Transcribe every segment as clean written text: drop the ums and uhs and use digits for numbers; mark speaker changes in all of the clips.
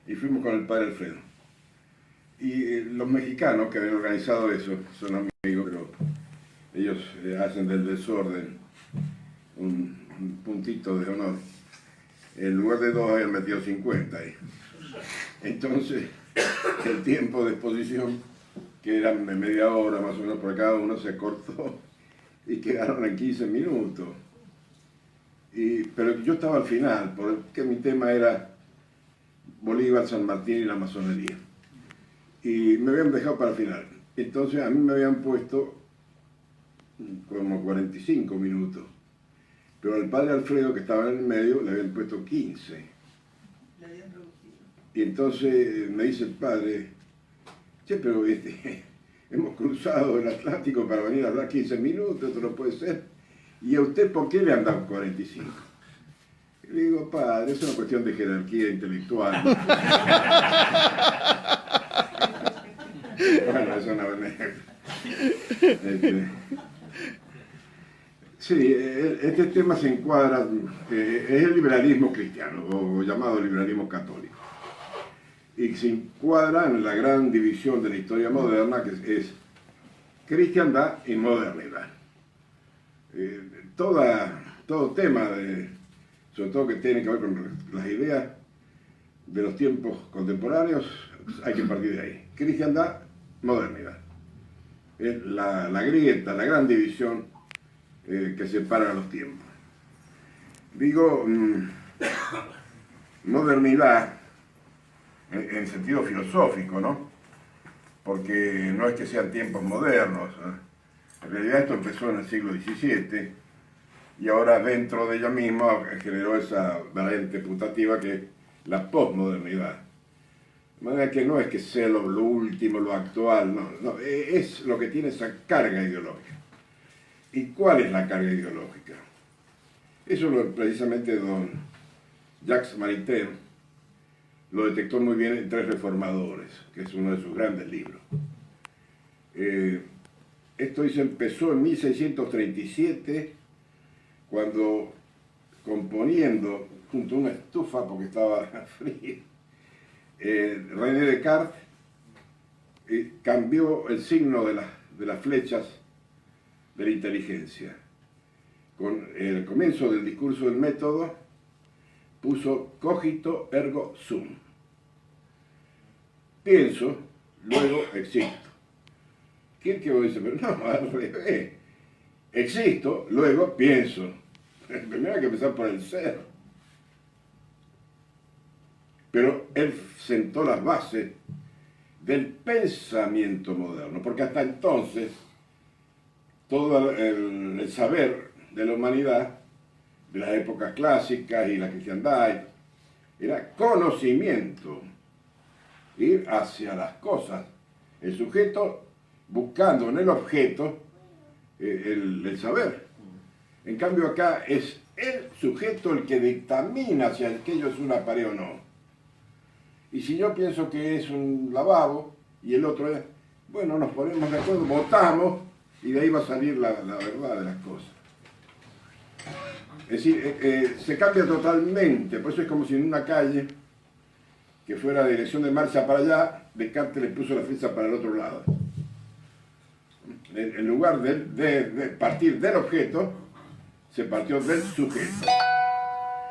Speaker 1: y fuimos con el padre Alfredo. Y los mexicanos que habían organizado eso, son amigos, pero ellos hacen del desorden un puntito de honor. En lugar de 2 habían metido 50 ahí. Entonces, el tiempo de exposición, que era media hora más o menos por cada uno, se cortó y quedaron en 15 minutos. Pero yo estaba al final, porque mi tema era Bolívar, San Martín y la masonería. Y me habían dejado para el final. Entonces a mí me habían puesto como 45 minutos. Pero al padre Alfredo, que estaba en el medio, le habían puesto 15. Y entonces me dice el padre, che, pero hemos cruzado el Atlántico para venir a hablar 15 minutos, esto no puede ser. ¿Y a usted por qué le han dado 45? Y le digo, padre, es una cuestión de jerarquía intelectual. Bueno, es una buena sí, este tema se encuadra, es el liberalismo cristiano, o llamado liberalismo católico. Y se encuadra en la gran división de la historia moderna, que es cristiandad y modernidad. Todo tema, sobre todo que tiene que ver con las ideas de los tiempos contemporáneos, hay que partir de ahí. Cristiandad, modernidad. Es la grieta, la gran división que separa los tiempos. Digo, modernidad en sentido filosófico, ¿no? Porque no es que sean tiempos modernos. En realidad esto empezó en el siglo XVII y ahora dentro de ella misma generó esa variante putativa que es la posmodernidad. De manera que no es que sea lo último, lo actual, no, es lo que tiene esa carga ideológica. ¿Y cuál es la carga ideológica? Eso precisamente don Jacques Maritain lo detectó muy bien en Tres Reformadores, que es uno de sus grandes libros. Esto empezó en 1637, cuando componiendo junto a una estufa, porque estaba frío, René Descartes cambió el signo de las flechas de la inteligencia. Con el comienzo del discurso del método, puso cogito ergo sum. Pienso, luego existo. Kierkegaard dice, pero no, al revés. Existo, luego pienso. Primero hay que empezar por el ser. Pero él sentó las bases del pensamiento moderno, porque hasta entonces todo el saber de la humanidad, de las épocas clásicas y la cristiandad, era conocimiento, ir hacia las cosas, el sujeto buscando en el objeto el saber. En cambio acá es el sujeto el que dictamina si aquello es una pared o no. Y si yo pienso que es un lavabo y el otro es, bueno, nos ponemos de acuerdo, votamos y de ahí va a salir la verdad de las cosas. Es decir, se cambia totalmente, por eso es como si en una calle que fuera de dirección de marcha para allá, Descartes le puso la flecha para el otro lado. En lugar de partir del objeto, se partió del sujeto.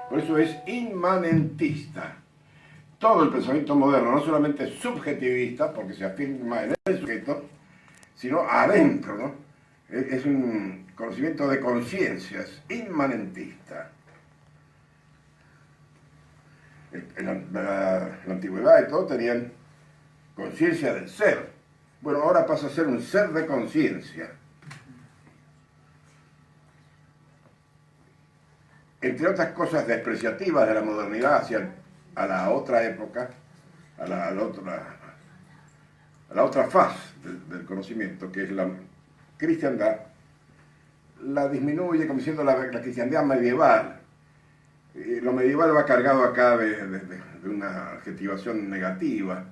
Speaker 1: Por eso es inmanentista. Todo el pensamiento moderno no solamente es subjetivista, porque se afirma en el sujeto, sino adentro, ¿no? Es un conocimiento de conciencias, inmanentista. En la antigüedad y todo tenían conciencia del ser. Bueno, ahora pasa a ser un ser de conciencia. Entre otras cosas despreciativas de la modernidad hacia a la otra época, a la otra faz del conocimiento, que es la cristiandad, la disminuye como siendo la cristiandad medieval. Lo medieval va cargado acá de una adjetivación negativa,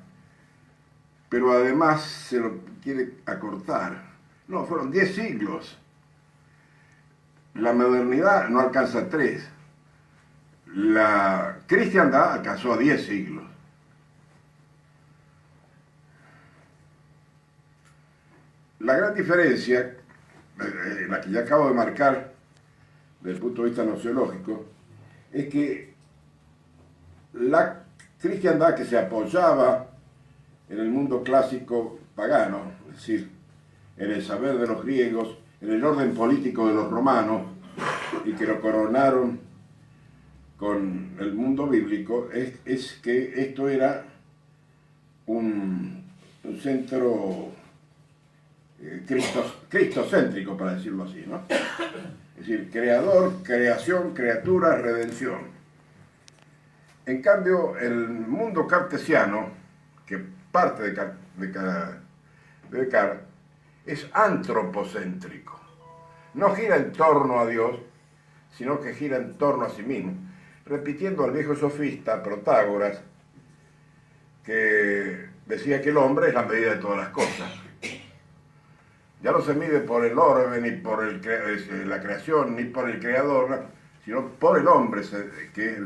Speaker 1: pero además se lo quiere acortar. No, fueron 10 siglos. La modernidad no alcanza a 3. La cristiandad alcanzó a 10 siglos. la gran diferencia, la que ya acabo de marcar desde el punto de vista nociológico, es que la cristiandad que se apoyaba en el mundo clásico pagano, es decir, en el saber de los griegos, en el orden político de los romanos, y que lo coronaron con el mundo bíblico, es que esto era un centro cristocéntrico, para decirlo así, ¿no? Es decir, creador, creación, criatura, redención. En cambio, el mundo cartesiano, que parte de Descartes, es antropocéntrico. No gira en torno a Dios, sino que gira en torno a sí mismo, repitiendo al viejo sofista Protágoras, que decía que el hombre es la medida de todas las cosas. Ya no se mide por el orbe, ni por la creación, ni por el creador, sino por el hombre, que es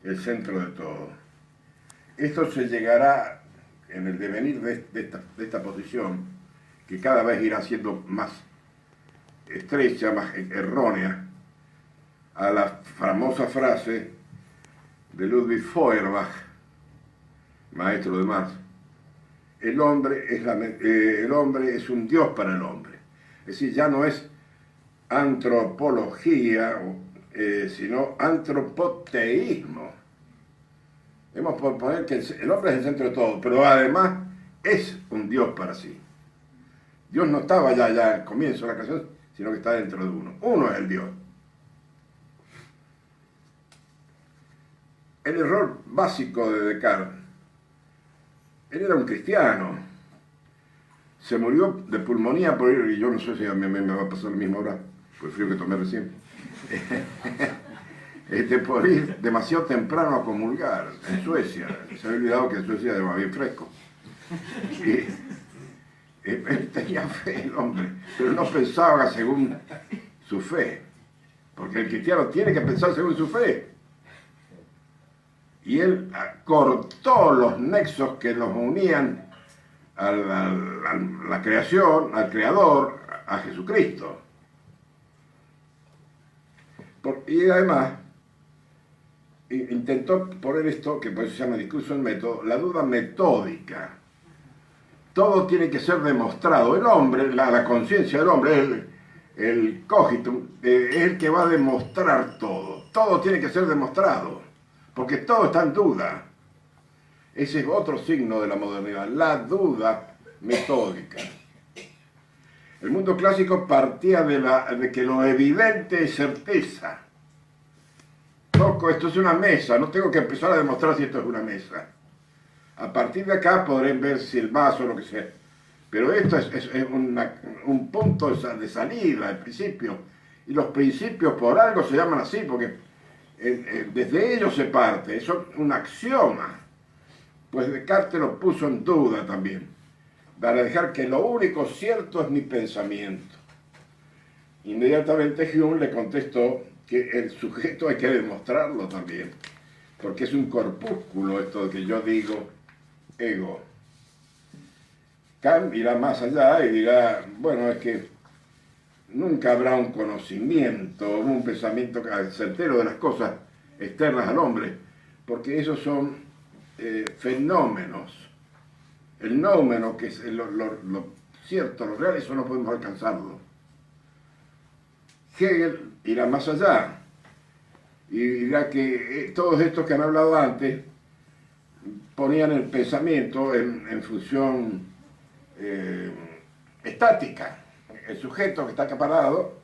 Speaker 1: el centro de todo. Esto se llegará en el devenir de esta posición, que cada vez irá siendo más estrecha, más errónea, a la famosa frase de Ludwig Feuerbach, maestro de Marx: el hombre es un Dios para el hombre. Es decir, ya no es antropología, sino antropoteísmo. Hemos por poner que el hombre es el centro de todo, pero además es un Dios para sí. Dios no estaba ya al comienzo de la creación, sino que está dentro de uno. Uno es el Dios. El error básico de Descartes: él era un cristiano, se murió de pulmonía por ir, y yo no sé si a mí me va a pasar lo mismo ahora, por el frío que tomé recién, por ir demasiado temprano a comulgar en Suecia. Se había olvidado que en Suecia era bien fresco. Y él tenía fe, el hombre, pero no pensaba según su fe, porque el cristiano tiene que pensar según su fe. Y él cortó los nexos que los unían a la creación, al Creador, a Jesucristo. Y además intentó poner esto, que por eso se llama discurso del método, la duda metódica. Todo tiene que ser demostrado. El hombre, la conciencia del hombre, el cogitum, es el que va a demostrar todo. Todo tiene que ser demostrado, porque todo está en duda. Ese es otro signo de la modernidad, la duda metódica. El mundo clásico partía de que lo evidente es certeza. Loco, esto es una mesa, no tengo que empezar a demostrar si esto es una mesa. A partir de acá podrán ver si el vaso o lo que sea. Pero esto es un punto de salida, el principio. Y los principios por algo se llaman así, porque desde ellos se parte, eso es un axioma. Pues Descartes lo puso en duda también, para dejar que lo único cierto es mi pensamiento. Inmediatamente Hume le contestó que el sujeto hay que demostrarlo también, porque es un corpúsculo esto de que yo digo ego. Kant irá más allá y dirá, bueno, es que nunca habrá un conocimiento, un pensamiento certero de las cosas externas al hombre, porque esos son fenómenos. El nómeno, que es lo cierto, lo real, eso no podemos alcanzarlo. Hegel irá más allá y dirá que todos estos que han hablado antes ponían el pensamiento en función estática. El sujeto que está acá parado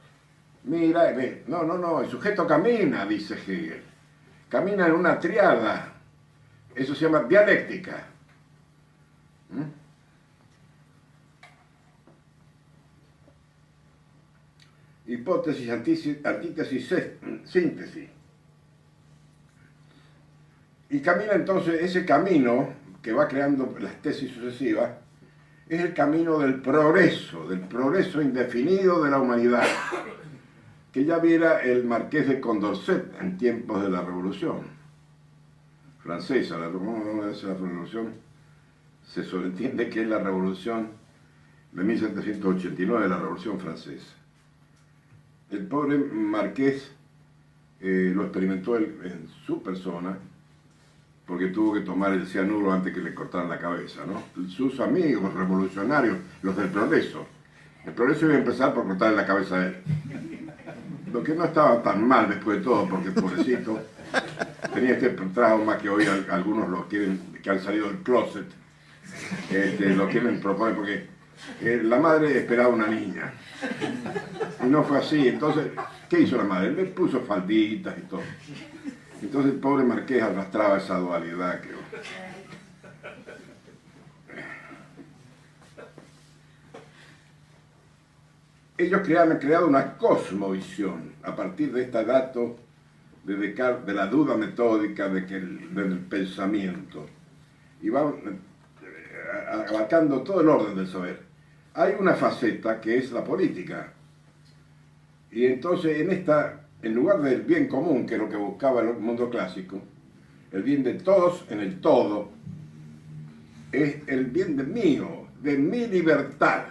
Speaker 1: mira y ve. No, el sujeto camina, dice Hegel. Camina en una triada. Eso se llama dialéctica. Hipótesis, antítesis, síntesis. Y camina entonces, ese camino que va creando las tesis sucesivas, es el camino del progreso indefinido de la humanidad, que ya viera el marqués de Condorcet en tiempos de la Revolución Francesa. La Revolución se sobreentiende que es la revolución de 1789, la Revolución Francesa. El pobre marqués lo experimentó en su persona, porque tuvo que tomar el cianuro antes que le cortaran la cabeza, ¿no? Sus amigos revolucionarios, los del progreso, el progreso iba a empezar por cortarle la cabeza a él. Lo que no estaba tan mal después de todo, porque pobrecito tenía este trauma que hoy algunos lo quieren, que han salido del closet, lo quieren proponer, porque la madre esperaba una niña. Y no fue así. Entonces, ¿qué hizo la madre? Le puso falditas y todo. Entonces el pobre marqués arrastraba esa dualidad que... Ellos han creado una cosmovisión a partir de este dato de Descartes, de la duda metódica del pensamiento. Y van abarcando todo el orden del saber. Hay una faceta que es la política. Y entonces en lugar del bien común, que es lo que buscaba el mundo clásico, el bien de todos en el todo, es el bien de mi libertad.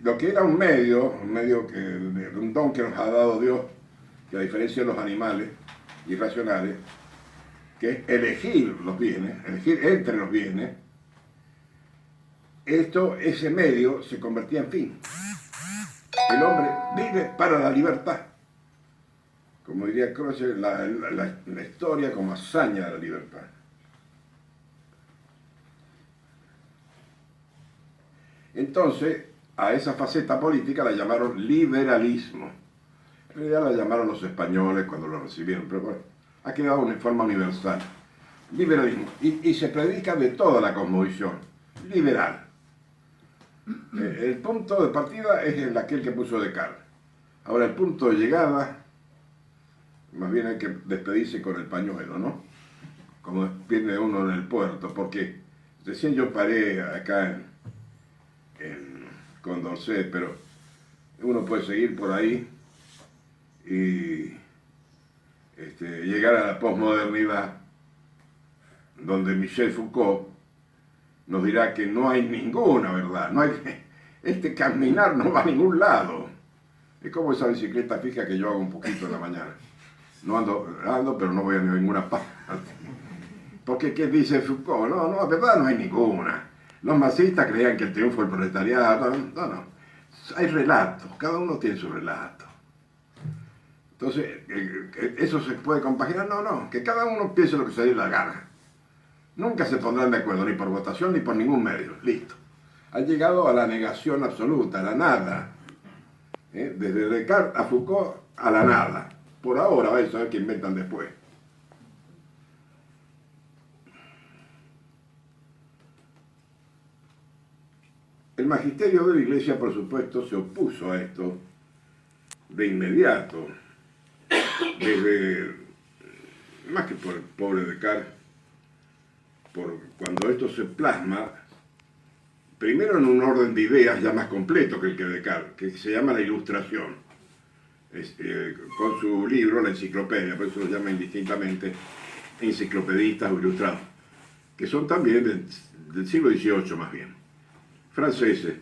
Speaker 1: Lo que era un medio un don que nos ha dado Dios, que a diferencia de los animales irracionales, que es elegir los bienes, elegir entre los bienes, ese medio se convertía en fin. El hombre vive para la libertad. Como diría Croce, la historia como hazaña de la libertad. Entonces, a esa faceta política la llamaron liberalismo. En realidad la llamaron los españoles cuando lo recibieron, pero bueno, ha quedado en forma universal. Liberalismo. Y se predica de toda la cosmovisión. Liberal. El punto de partida es aquel que puso Descartes. Ahora, el punto de llegada, más bien hay que despedirse con el pañuelo, ¿no? Como despide uno en el puerto, porque recién yo paré acá en Condorcet, pero uno puede seguir por ahí y llegar a la posmodernidad, donde Michel Foucault nos dirá que no hay ninguna verdad, este caminar no va a ningún lado. Es como esa bicicleta fija que yo hago un poquito en la mañana. No ando, pero no voy a ninguna parte. Porque, ¿qué dice Foucault? No, la verdad no hay ninguna. Los marxistas creían que el triunfo del proletariado, no. Hay relatos, cada uno tiene su relato. Entonces, ¿eso se puede compaginar? No, que cada uno piense lo que se dé la gana. Nunca se pondrán de acuerdo, ni por votación, ni por ningún medio. Listo. Han llegado a la negación absoluta, a la nada. Desde Descartes a Foucault, a la nada. Por ahora, vais a ver qué inventan después. El magisterio de la Iglesia, por supuesto, se opuso a esto de inmediato. Más que por el pobre Descartes, cuando esto se plasma, primero en un orden de ideas ya más completo que el que Descartes, que se llama la Ilustración, con su libro, la enciclopedia, por eso lo llama indistintamente enciclopedistas o ilustrados, que son también del siglo XVIII más bien, franceses,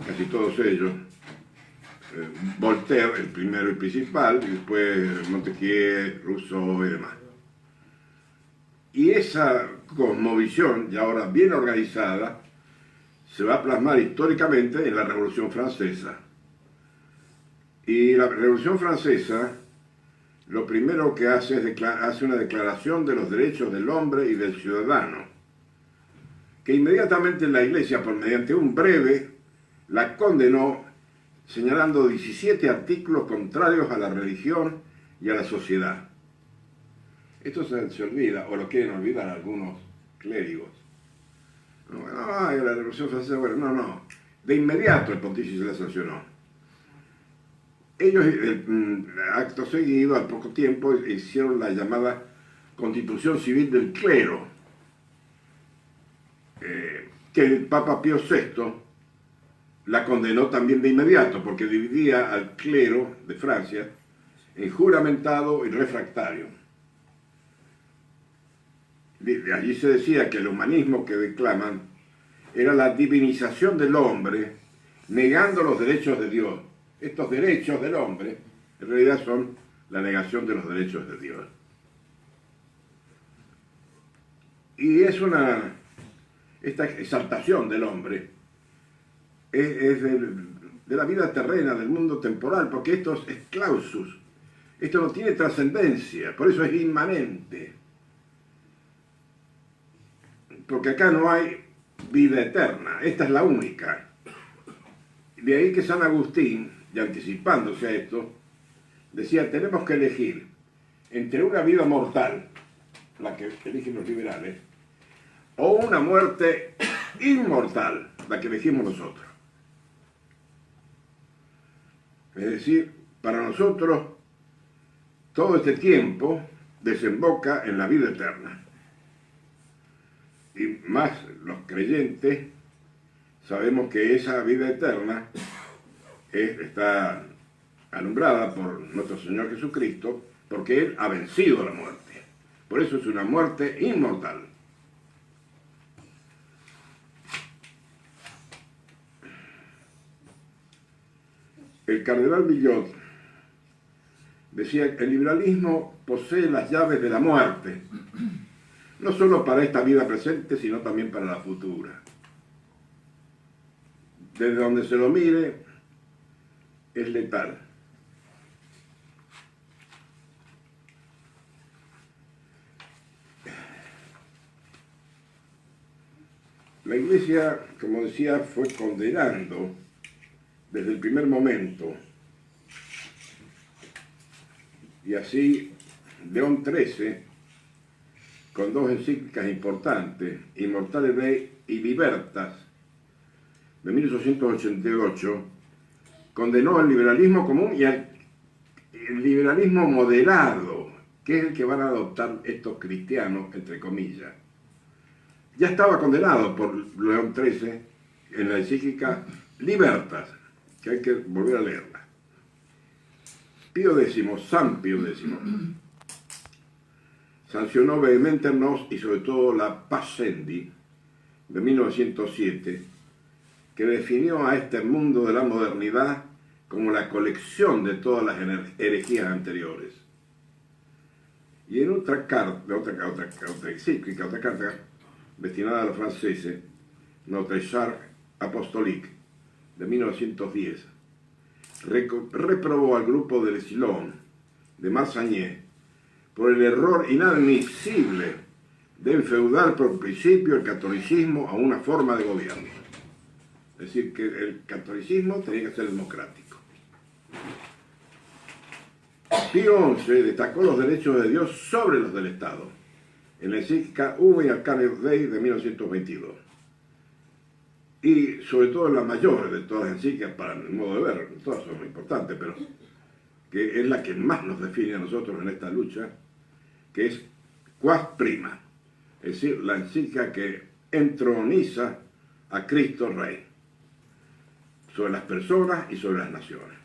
Speaker 1: casi todos ellos, Voltaire, el primero y principal, y después Montesquieu, Rousseau y demás. Y esa cosmovisión, ya ahora bien organizada, se va a plasmar históricamente en la Revolución Francesa. Y la Revolución Francesa, lo primero que hace es hace una declaración de los derechos del hombre y del ciudadano, que inmediatamente la Iglesia, por mediante un breve, la condenó, señalando 17 artículos contrarios a la religión y a la sociedad. Esto se olvida, o lo quieren olvidar algunos clérigos. La Revolución Francesa, no. De inmediato el pontífice la sancionó. Ellos, acto seguido, al poco tiempo, hicieron la llamada Constitución Civil del Clero, que el Papa Pío VI la condenó también de inmediato, porque dividía al clero de Francia en juramentado y refractario. De allí se decía que el humanismo que declaman era la divinización del hombre, negando los derechos de Dios. Estos derechos del hombre, en realidad, son la negación de los derechos de Dios. Y es esta exaltación del hombre es de la vida terrena, del mundo temporal, porque esto es clausus, esto no tiene trascendencia, por eso es inmanente. Porque acá no hay vida eterna, esta es la única. De ahí que San Agustín, y anticipándose a esto, decía, tenemos que elegir entre una vida mortal, la que eligen los liberales, o una muerte inmortal, la que elegimos nosotros. Es decir, para nosotros todo este tiempo desemboca en la vida eterna. Y más los creyentes sabemos que esa vida eterna está alumbrada por nuestro Señor Jesucristo, porque Él ha vencido la muerte. Por eso es una muerte inmortal. El cardenal Villot decía que el liberalismo posee las llaves de la muerte, no solo para esta vida presente, sino también para la futura. Desde donde se lo mire, es letal. La Iglesia, como decía, fue condenando desde el primer momento. Y así, León XIII, con dos encíclicas importantes, Immortale Dei y Libertas, de 1888, condenó el liberalismo común y el liberalismo moderado, que es el que van a adoptar estos cristianos, entre comillas. Ya estaba condenado por León XIII en la encíclica Libertas, que hay que volver a leerla. Pío X, San Pío X, sancionó Vehementernos y sobre todo la Pascendi de 1907, que definió a este mundo de la modernidad como la colección de todas las herejías anteriores. Y en otra carta, otra encíclica, otra carta destinada a los franceses, Notre Charte Apostolique, de 1910, reprobó al grupo de Leslon, de Massagné, por el error inadmisible de enfeudar por principio el catolicismo a una forma de gobierno. Es decir, que el catolicismo tenía que ser democrático. Pío XI destacó los derechos de Dios sobre los del Estado, en la encíclica Ubi Arcanius Dei de 1922. Y sobre todo la mayor de todas las encíclicas, para mi modo de ver, todas son muy importantes, pero que es la que más nos define a nosotros en esta lucha, que es Quas Prima, es decir, la encíclica que entroniza a Cristo Rey sobre las personas y sobre las naciones.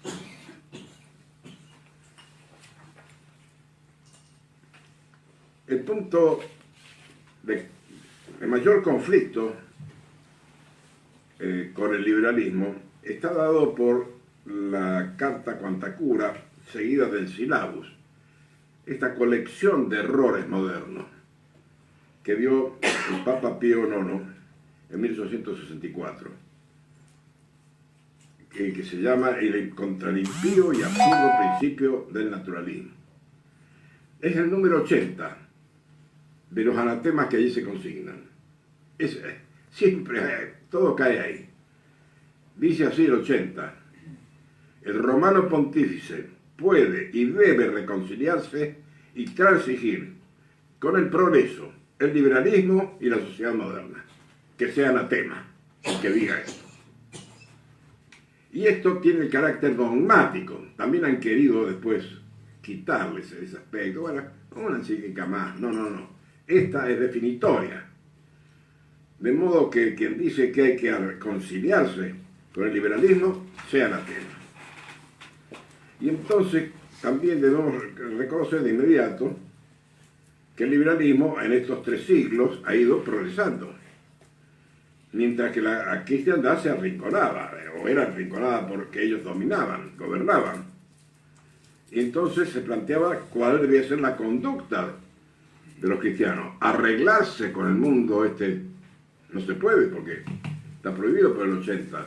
Speaker 1: El punto de mayor conflicto con el liberalismo está dado por la Carta Quanta Cura seguida del Syllabus, esta colección de errores modernos que dio el Papa Pío IX en 1864, que se llama el contra el impío y absurdo principio del naturalismo. Es el número 80 de los anatemas que allí se consignan. Siempre todo cae ahí. Dice así el 80: el romano pontífice puede y debe reconciliarse y transigir con el progreso, el liberalismo y la sociedad moderna. Que sea anatema el que diga esto. Y esto tiene el carácter dogmático. También han querido después quitarles ese aspecto. Bueno, una encíclica más. No. Esta es definitoria. De modo que quien dice que hay que reconciliarse con el liberalismo sea anatema. Y entonces también debemos reconocer de inmediato que el liberalismo en estos 3 siglos ha ido progresando. mientras que la cristiandad se arrinconaba, o era arrinconada porque ellos dominaban, gobernaban. Y entonces se planteaba cuál debía ser la conducta de los cristianos. Arreglarse con el mundo no se puede porque está prohibido por el 80.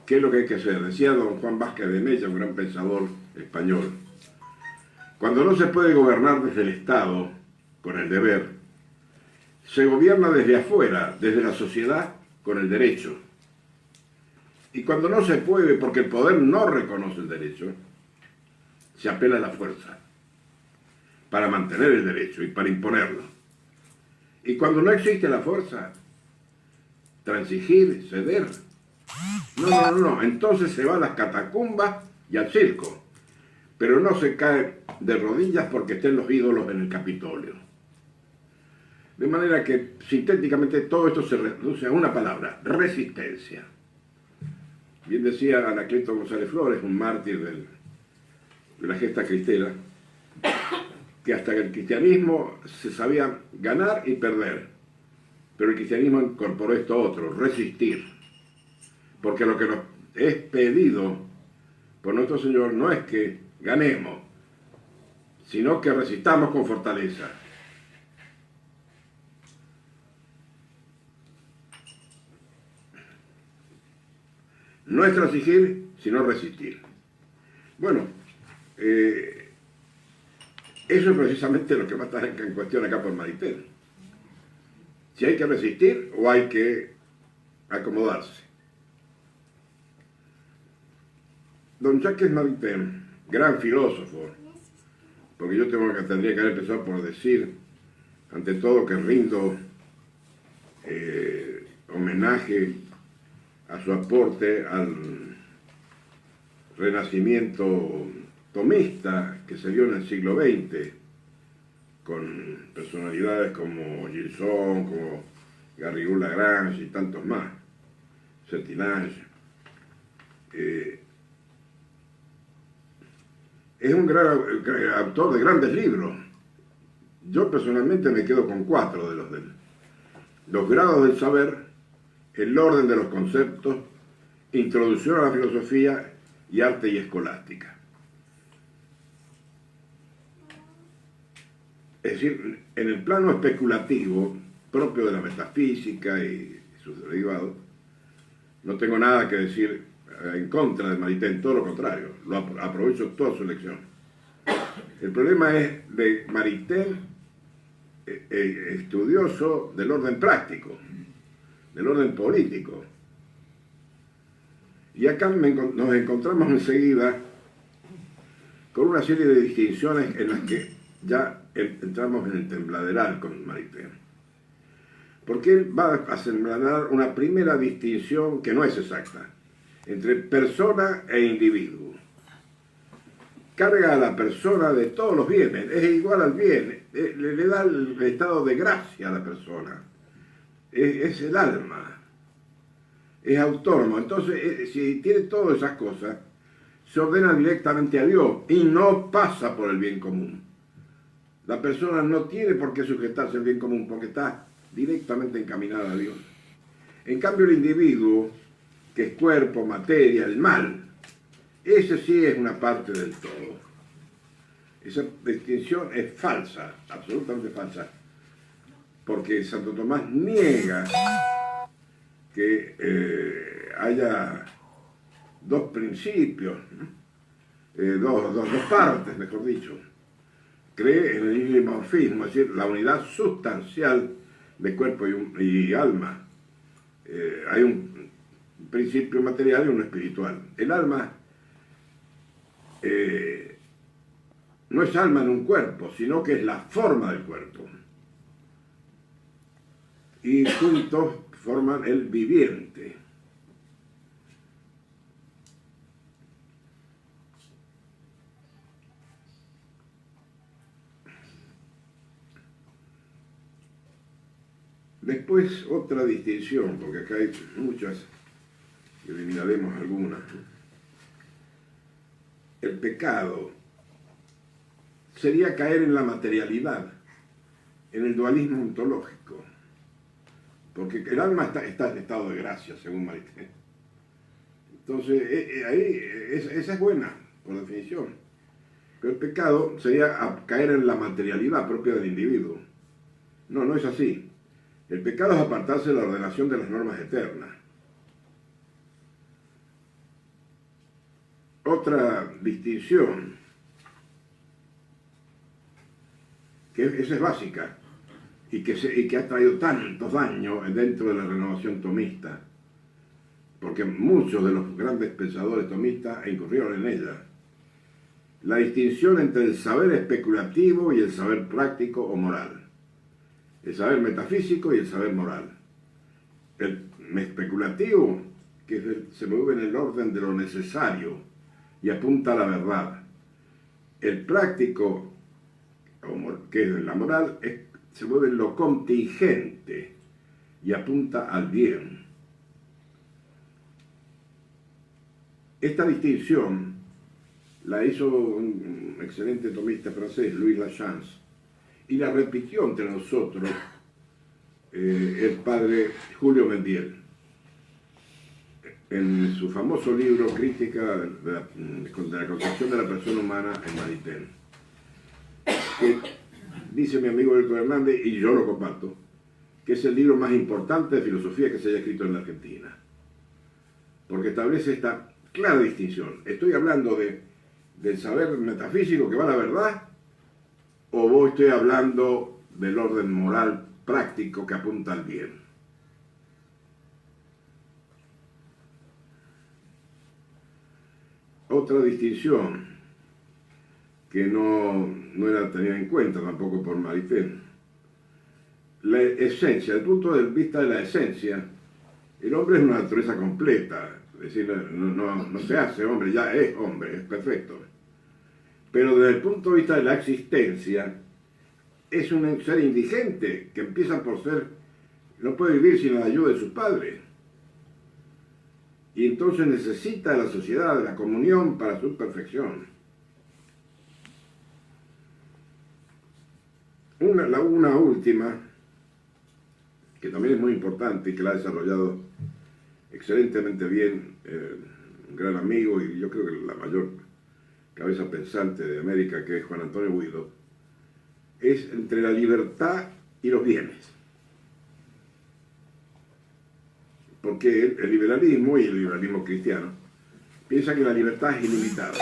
Speaker 1: ¿Qué es lo que hay que hacer? Decía don Juan Vázquez de Mella, un gran pensador español. Cuando no se puede gobernar desde el Estado, con el deber, se gobierna desde afuera, desde la sociedad, con el derecho. Y cuando no se puede, porque el poder no reconoce el derecho, se apela a la fuerza para mantener el derecho y para imponerlo. Y cuando no existe la fuerza, transigir, ceder. No. Entonces se va a las catacumbas y al circo. Pero no se cae de rodillas porque estén los ídolos en el Capitolio. De manera que sintéticamente todo esto se reduce a una palabra: resistencia. Bien decía Anacleto González Flores, un mártir de la gesta cristera, que hasta el cristianismo se sabía ganar y perder, pero el cristianismo incorporó esto otro: resistir. Porque lo que nos es pedido por nuestro Señor no es que ganemos, sino que resistamos con fortaleza. No es transigir, sino resistir. Bueno, eso es precisamente lo que va a estar en cuestión acá por Maritain. Si hay que resistir o hay que acomodarse. Don Jacques Maritain, gran filósofo, porque yo tendría que haber empezado por decir, ante todo, que rindo homenaje a su aporte al renacimiento tomista que se dio en el siglo XX, con personalidades como Gilson, como Garrigou Lagrange y tantos más, Sertinage. Es un gran autor de grandes libros. Yo personalmente me quedo con 4 de los de él: Los grados del saber, El orden de los conceptos, Introducción a la filosofía y Arte y escolástica. Es decir, en el plano especulativo, propio de la metafísica y sus derivados, no tengo nada que decir en contra de Maritain, todo lo contrario, lo aprovecho toda su lección. El problema es de Maritain, estudioso del orden práctico, del orden político. Y acá nos encontramos enseguida con una serie de distinciones en las que ya entramos en el tembladeral con Maritain. Porque él va a sembrar una primera distinción que no es exacta, entre persona e individuo. Carga a la persona de todos los bienes, es igual al bien, le da el estado de gracia a la persona, es el alma, es autónomo. Entonces, si tiene todas esas cosas, se ordena directamente a Dios y no pasa por el bien común. La persona no tiene por qué sujetarse al bien común porque está directamente encaminada a Dios. En cambio, el individuo, que es cuerpo, materia, el mal, ese sí es una parte del todo. Esa distinción es falsa, absolutamente falsa, porque Santo Tomás niega que haya dos principios, dos partes, mejor dicho. Cree en el ilimorfismo, es decir, la unidad sustancial de cuerpo y alma. Hay un principio material y uno espiritual. El alma no es alma en un cuerpo, sino que es la forma del cuerpo. Y juntos forman el viviente. Después otra distinción, porque acá hay muchas, eliminaremos algunas. El pecado sería caer en la materialidad, en el dualismo ontológico. porque el alma está en estado de gracia, según Maritain. Entonces, esa es buena, por definición. Pero el pecado sería caer en la materialidad propia del individuo. No, no es así. El pecado es apartarse de la ordenación de las normas eternas. Otra distinción, que esa es básica, y que ha traído tantos daños dentro de la renovación tomista, porque muchos de los grandes pensadores tomistas incurrieron en ella. La distinción entre el saber especulativo y el saber práctico o moral. El saber metafísico y el saber moral. El especulativo, que se mueve en el orden de lo necesario y apunta a la verdad. El práctico, que es la moral, se mueve en lo contingente y apunta al bien. Esta distinción la hizo un excelente tomista francés, Louis Lachance, y la repitió entre nosotros el padre Julio Mendiel en su famoso libro Crítica de la concepción de la persona humana en Maritain, que dice mi amigo Héctor Hernández, y yo lo comparto, que es el libro más importante de filosofía que se haya escrito en la Argentina, porque establece esta clara distinción. Estoy hablando del saber metafísico que va a la verdad, o estoy hablando del orden moral práctico que apunta al bien. Otra distinción que no era tenida en cuenta tampoco por Maritain: la esencia. Desde el punto de vista de la esencia, el hombre es una naturaleza completa, es decir, no se hace hombre, ya es hombre, es perfecto. Pero desde el punto de vista de la existencia, es un ser indigente que empieza por ser, no puede vivir sin la ayuda de sus padres. Y entonces necesita de la sociedad, de la comunión para su perfección. Una última, que también es muy importante y que la ha desarrollado excelentemente bien un gran amigo y yo creo que la mayor cabeza pensante de América, que es Juan Antonio Guido, es entre la libertad y los bienes. Porque el liberalismo y el liberalismo cristiano piensa que la libertad es ilimitada,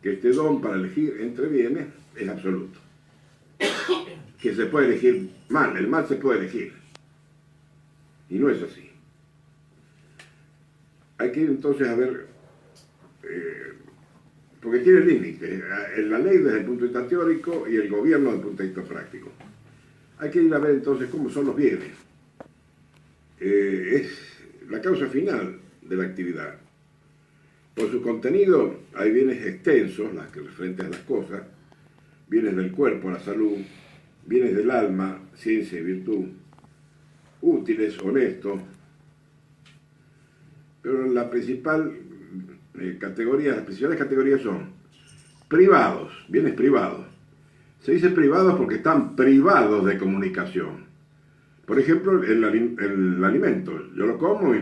Speaker 1: que este don para elegir entre bienes es absoluto, que se puede elegir mal, el mal se puede elegir, y no es así. Hay que ir entonces a ver, porque tiene límites, la ley desde el punto de vista teórico y el gobierno desde el punto de vista práctico. Hay que ir a ver entonces cómo son los bienes. Es la causa final de la actividad. Por su contenido hay bienes extensos, las que referentes a las cosas, bienes del cuerpo, la salud, bienes del alma, ciencia y virtud, útiles, honestos, pero la principal las principales categorías son privados, bienes privados. Se dice privados porque están privados de comunicación. Por ejemplo, el alimento. Yo lo como y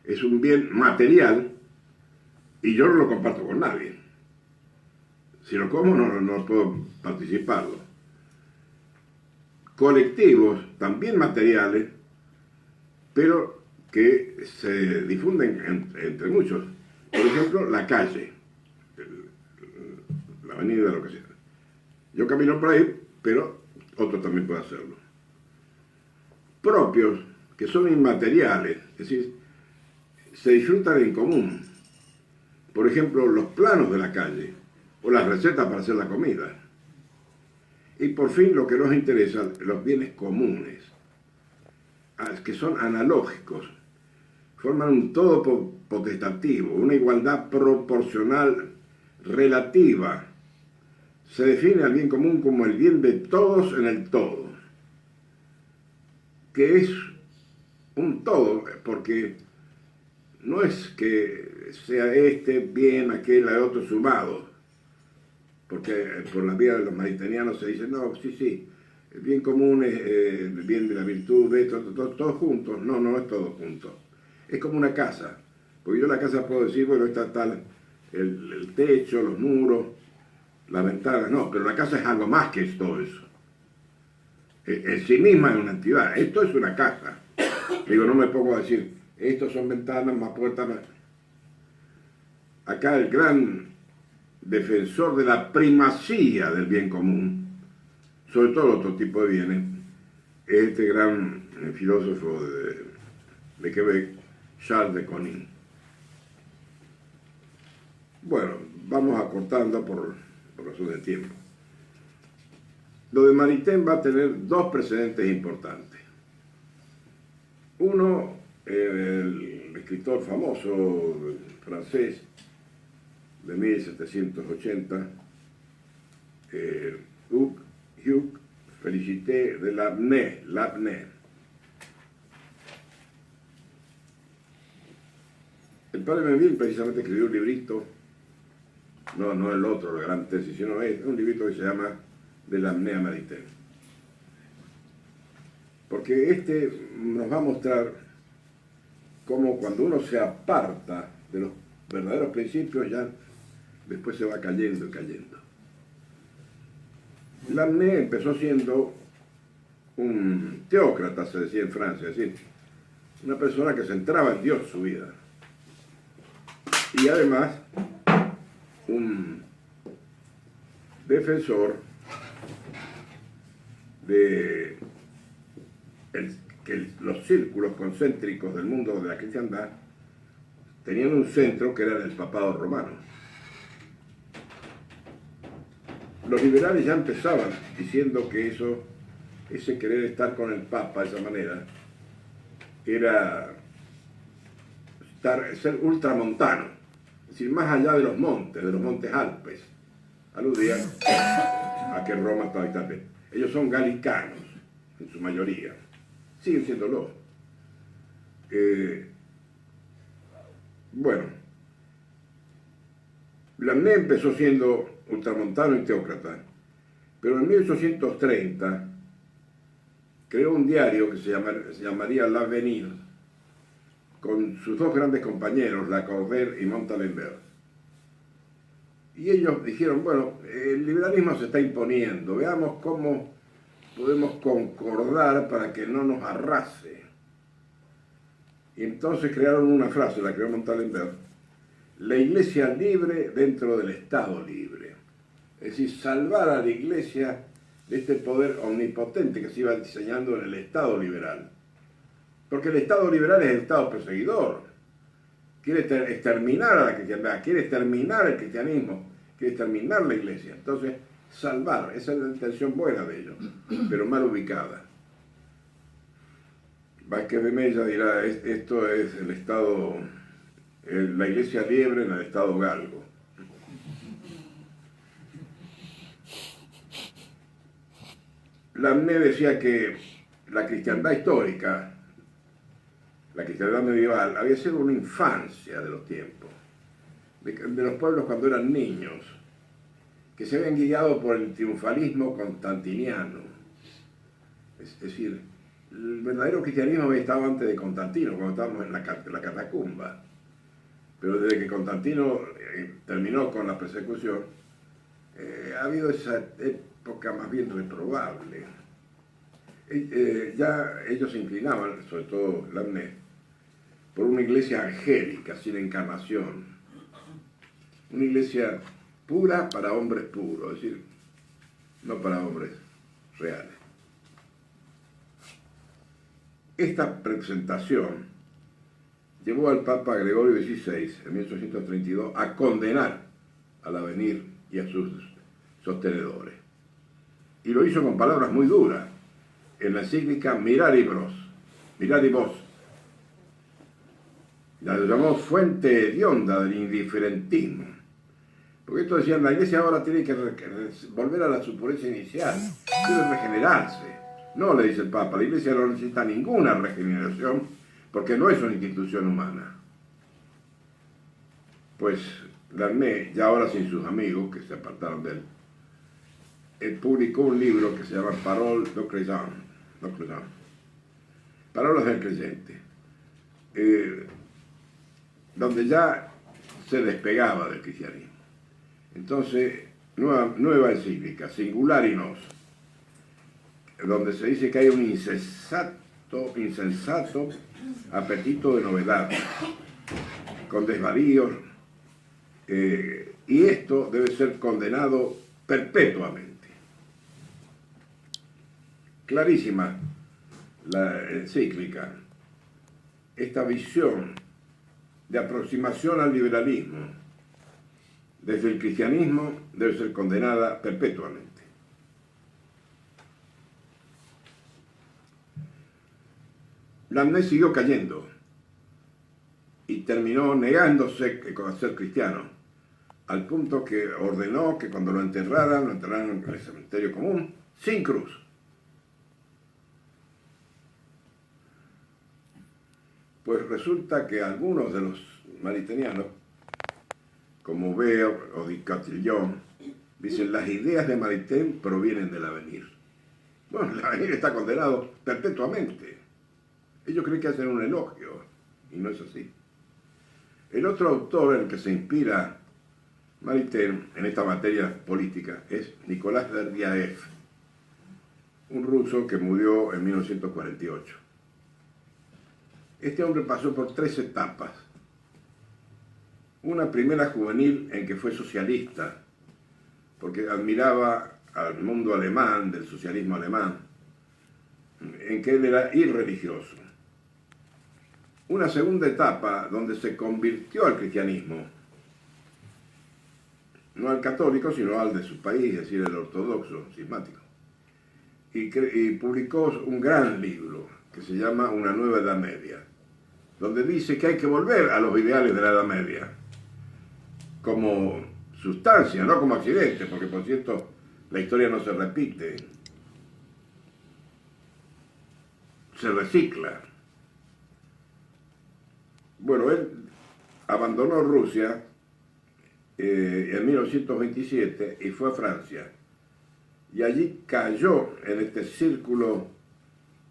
Speaker 1: es un bien material y yo no lo comparto con nadie. Si lo como no puedo participarlo. Colectivos, también materiales, pero que se difunden entre muchos. Por ejemplo, la calle, la avenida, lo que sea. Yo camino por ahí, pero otro también puede hacerlo. Propios, que son inmateriales, es decir, se disfrutan en común. Por ejemplo, los planos de la calle o las recetas para hacer la comida. Y por fin lo que nos interesa, los bienes comunes, que son analógicos, forman un todo potestativo, una igualdad proporcional relativa. Se define al bien común como el bien de todos en el todo, que es un todo, porque no es que sea este bien, aquel, otro sumado, porque por la vía de los maritainianos se dice, no, sí, El bien común es el bien de la virtud, de todos juntos. No, no es todo juntos. Es como una casa. Porque yo en la casa puedo decir, bueno, está tal el techo, los muros, las ventanas. No, pero la casa es algo más que todo eso. En sí misma es una entidad. Esto es una casa. Digo, no me pongo a decir, estos son ventanas, más puertas, más... Acá el gran defensor de la primacía del bien común, sobre todo otro tipo de bienes, es este gran filósofo de Quebec, Charles de Conin. Bueno, vamos acortando por razón de tiempo. Lo de Maritain va a tener dos precedentes importantes. Uno, el escritor famoso francés de 1780, Hugues Félicité de Labney. El padre Melville precisamente escribió un librito, no el otro, la gran tesis, sino es un librito que se llama De Labney a Maritain. Porque este nos va a mostrar cómo cuando uno se aparta de los verdaderos principios, ya después se va cayendo y cayendo. Labney empezó siendo un teócrata, se decía en Francia, es decir, una persona que centraba en Dios su vida. Y además, un defensor de que los círculos concéntricos del mundo de la cristiandad tenían un centro que era el papado romano. Los liberales ya empezaban diciendo que ese querer estar con el Papa de esa manera era ser ultramontano, es decir, más allá de los montes Alpes. Aludían a que Roma estaba y tal vez. Ellos son galicanos, en su mayoría. Siguen siéndolo. Bueno, Labney empezó siendo ultramontano y teócrata, pero en 1830 creó un diario que se llamaría L'Avenir, con sus dos grandes compañeros, Lacordaire y Montalembert. Y ellos dijeron, bueno, el liberalismo se está imponiendo, veamos cómo podemos concordar para que no nos arrase. Y entonces crearon una frase, la creó Montalembert: la iglesia libre dentro del Estado libre. Es decir, salvar a la iglesia de este poder omnipotente que se iba diseñando en el Estado liberal. Porque el Estado liberal es el Estado perseguidor. Quiere exterminar a la cristiandad, quiere exterminar el cristianismo, quiere exterminar la iglesia. Entonces, salvar, esa es la intención buena de ellos, pero mal ubicada. Vázquez de Mella dirá, esto es el Estado, la iglesia libre en el Estado galgo. Labney decía que la cristiandad histórica, la cristiandad medieval, había sido una infancia de los tiempos, de los pueblos cuando eran niños, que se habían guiado por el triunfalismo constantiniano. Es decir, el verdadero cristianismo había estado antes de Constantino, cuando estábamos en la catacumba. Pero desde que Constantino terminó con la persecución, ha habido esa época más bien reprobable. Ya ellos se inclinaban, sobre todo Labney, por una iglesia angélica, sin encarnación. Una iglesia pura para hombres puros, es decir, no para hombres reales. Esta presentación llevó al Papa Gregorio XVI, en 1832, a condenar al Avenir y a sus sostenedores. Y lo hizo con palabras muy duras, en la encíclica Miraribus. La llamó fuente hedionda del indiferentismo. Porque esto decían, la iglesia ahora tiene que volver a su pureza inicial, debe regenerarse. No, le dice el Papa, la iglesia no necesita ninguna regeneración porque no es una institución humana. Pues Labney, ya ahora sin sus amigos que se apartaron de él, publicó un libro que se llama Paroles du Croyant, Palabras del Creyente, donde ya se despegaba del cristianismo. Entonces, nueva encíclica, Singular y Nos, donde se dice que hay un insensato apetito de novedad, con desvaríos, y esto debe ser condenado perpetuamente. Clarísima la encíclica, esta visión de aproximación al liberalismo desde el cristianismo debe ser condenada perpetuamente. Lamennais siguió cayendo y terminó negándose a ser cristiano, al punto que ordenó que cuando lo enterraran en el cementerio común, sin cruz. Pues resulta que algunos de los maritenianos, como Veo o Di Cotillon, dicen las ideas de Maritain provienen del Avenir. Bueno, el Avenir está condenado perpetuamente. Ellos creen que hacen un elogio, y no es así. El otro autor en el que se inspira Maritain en esta materia política es Nicolás Berdyaev, un ruso que murió en 1948. Este hombre pasó por 3 etapas. Una primera juvenil en que fue socialista, porque admiraba al mundo alemán, del socialismo alemán, en que él era irreligioso. Una segunda etapa donde se convirtió al cristianismo, no al católico, sino al de su país, es decir, el ortodoxo, cismático. Y publicó un gran libro que se llama Una nueva Edad Media, donde dice que hay que volver a los ideales de la Edad Media, como sustancia, no como accidente, porque por cierto, la historia no se repite, se recicla. Bueno, él abandonó Rusia en 1927 y fue a Francia. Y allí cayó en este círculo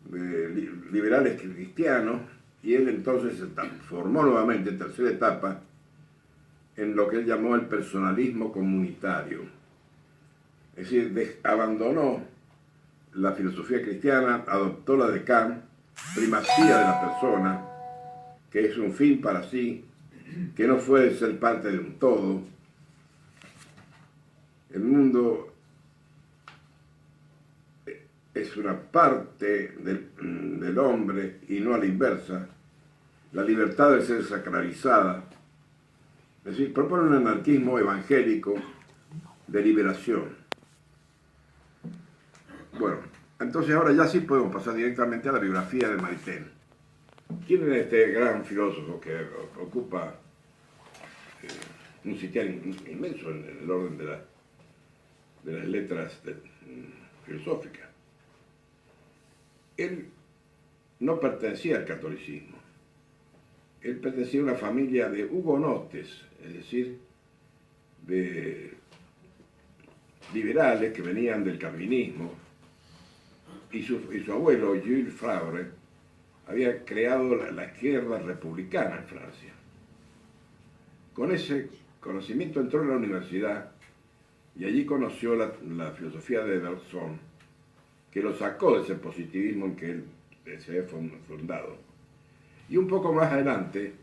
Speaker 1: de liberales cristianos, y él entonces se transformó nuevamente en tercera etapa en lo que él llamó el personalismo comunitario. Es decir, abandonó la filosofía cristiana, adoptó la de Kant, primacía de la persona, que es un fin para sí, que no puede ser parte de un todo. El mundo es una parte del hombre y no a la inversa. La libertad debe ser sacralizada. Es decir, propone un anarquismo evangélico de liberación. Bueno, entonces ahora ya sí podemos pasar directamente a la biografía de Maritain. ¿Quién es este gran filósofo que ocupa un sitial inmenso en el orden de las letras filosóficas? Él no pertenecía al catolicismo. Él pertenecía a una familia de hugonotes, es decir, de liberales que venían del calvinismo, y su abuelo, Jules Favre, había creado la izquierda republicana en Francia. Con ese conocimiento entró en la universidad y allí conoció la filosofía de Bergson, que lo sacó de ese positivismo en que él se había fundado. Y un poco más adelante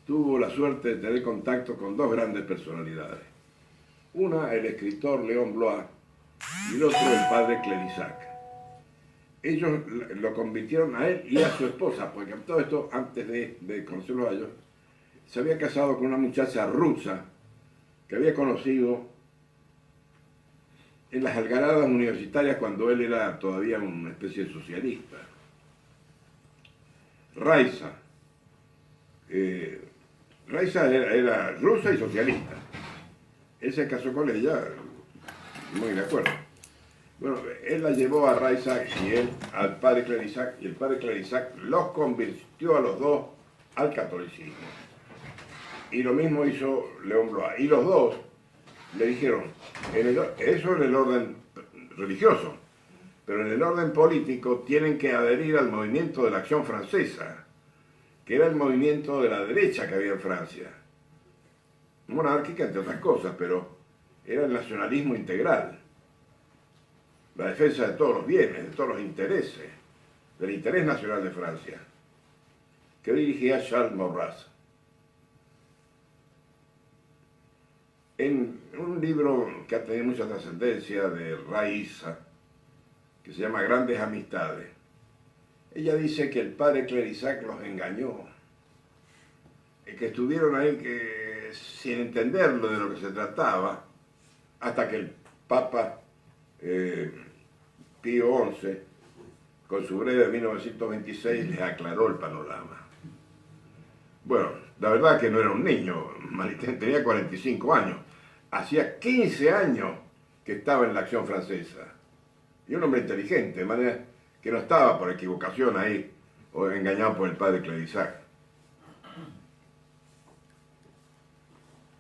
Speaker 1: tuvo la suerte de tener contacto con 2 grandes personalidades. Una, el escritor Léon Bloy, y el otro, el padre Clérisac. Ellos lo convirtieron a él y a su esposa, porque todo esto, antes de conocerlos a ellos, se había casado con una muchacha rusa que había conocido en las algaradas universitarias cuando él era todavía una especie de socialista. Raisa. Raisa era rusa y socialista. Él se casó con ella, muy de acuerdo. Bueno, él la llevó a Raisa y él al padre Clérisac, y el padre Clérisac los convirtió a los 2 al catolicismo. Y lo mismo hizo Léon Bloy. Y los 2 le dijeron, eso en el orden religioso, pero en el orden político tienen que adherir al movimiento de la Acción Francesa, que era el movimiento de la derecha que había en Francia. Monárquica, entre otras cosas, pero era el nacionalismo integral, la defensa de todos los bienes, de todos los intereses, del interés nacional de Francia, que dirigía Charles Maurras. En un libro que ha tenido mucha trascendencia de Raïssa, que se llama Grandes Amistades, ella dice que el padre Clérisac los engañó, que estuvieron ahí sin entenderlo de lo que se trataba, hasta que el Papa Pío XI, con su breve de 1926, les aclaró el panorama. Bueno, la verdad que no era un niño, Maritain tenía 45 años, hacía 15 años que estaba en la Acción Francesa, y un hombre inteligente, de manera que no estaba por equivocación ahí, o engañado por el padre Clérisac.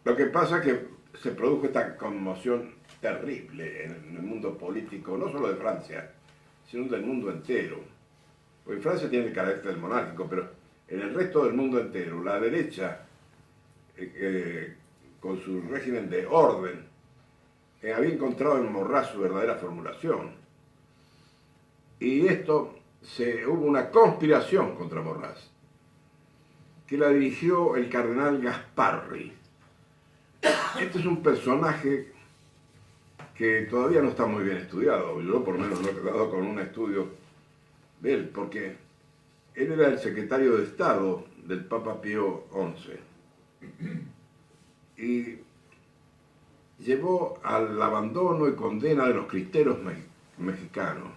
Speaker 1: Lo que pasa es que se produjo esta conmoción terrible en el mundo político, no solo de Francia, sino del mundo entero. Porque Francia tiene el carácter monárquico, pero en el resto del mundo entero, la derecha, con su régimen de orden, había encontrado en Maurras su verdadera formulación. Y hubo una conspiración contra Maurras, que la dirigió el cardenal Gasparri. Este es un personaje que todavía no está muy bien estudiado, yo por lo menos no he quedado con un estudio de él, porque él era el secretario de Estado del Papa Pío XI y llevó al abandono y condena de los cristeros mexicanos,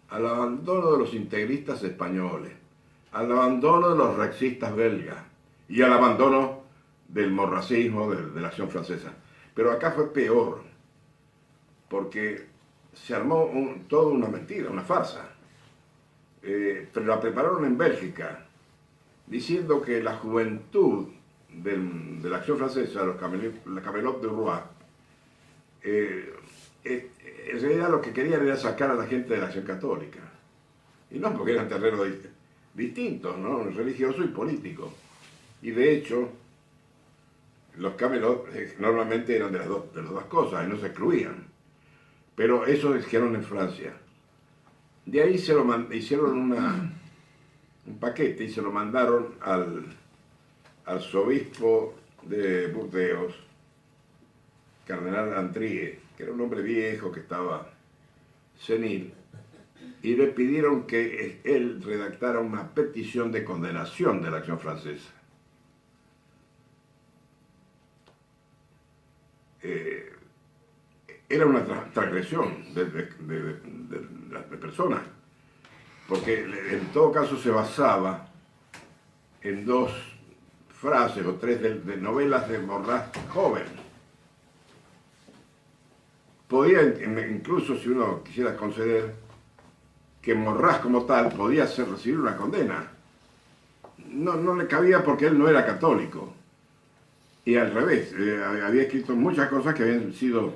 Speaker 1: al abandono de los integristas españoles, al abandono de los rexistas belgas y al abandono del morrasismo, de la Acción Francesa. Pero acá fue peor, porque se armó toda una mentira, una farsa. Pero la prepararon en Bélgica, diciendo que la juventud de la Acción Francesa, los Camelots de Rouen, en realidad lo que querían era sacar a la gente de la Acción Católica. Y no, porque eran terrenos distintos, ¿no? Religioso y político. Y de hecho, los Camelots normalmente eran de las dos cosas y no se excluían. Pero eso dijeron en Francia. De ahí hicieron un paquete y se lo mandaron al arzobispo de Burdeos, cardenal Andrié, que era un hombre viejo que estaba senil, y le pidieron que él redactara una petición de condenación de la Acción Francesa. Era una transgresión de personas, porque en todo caso se basaba en dos frases o tres de novelas de Maurras joven. Podía, incluso si uno quisiera conceder que Maurras como tal podía recibir una condena, no le cabía porque él no era católico. Y al revés, había escrito muchas cosas que habían sido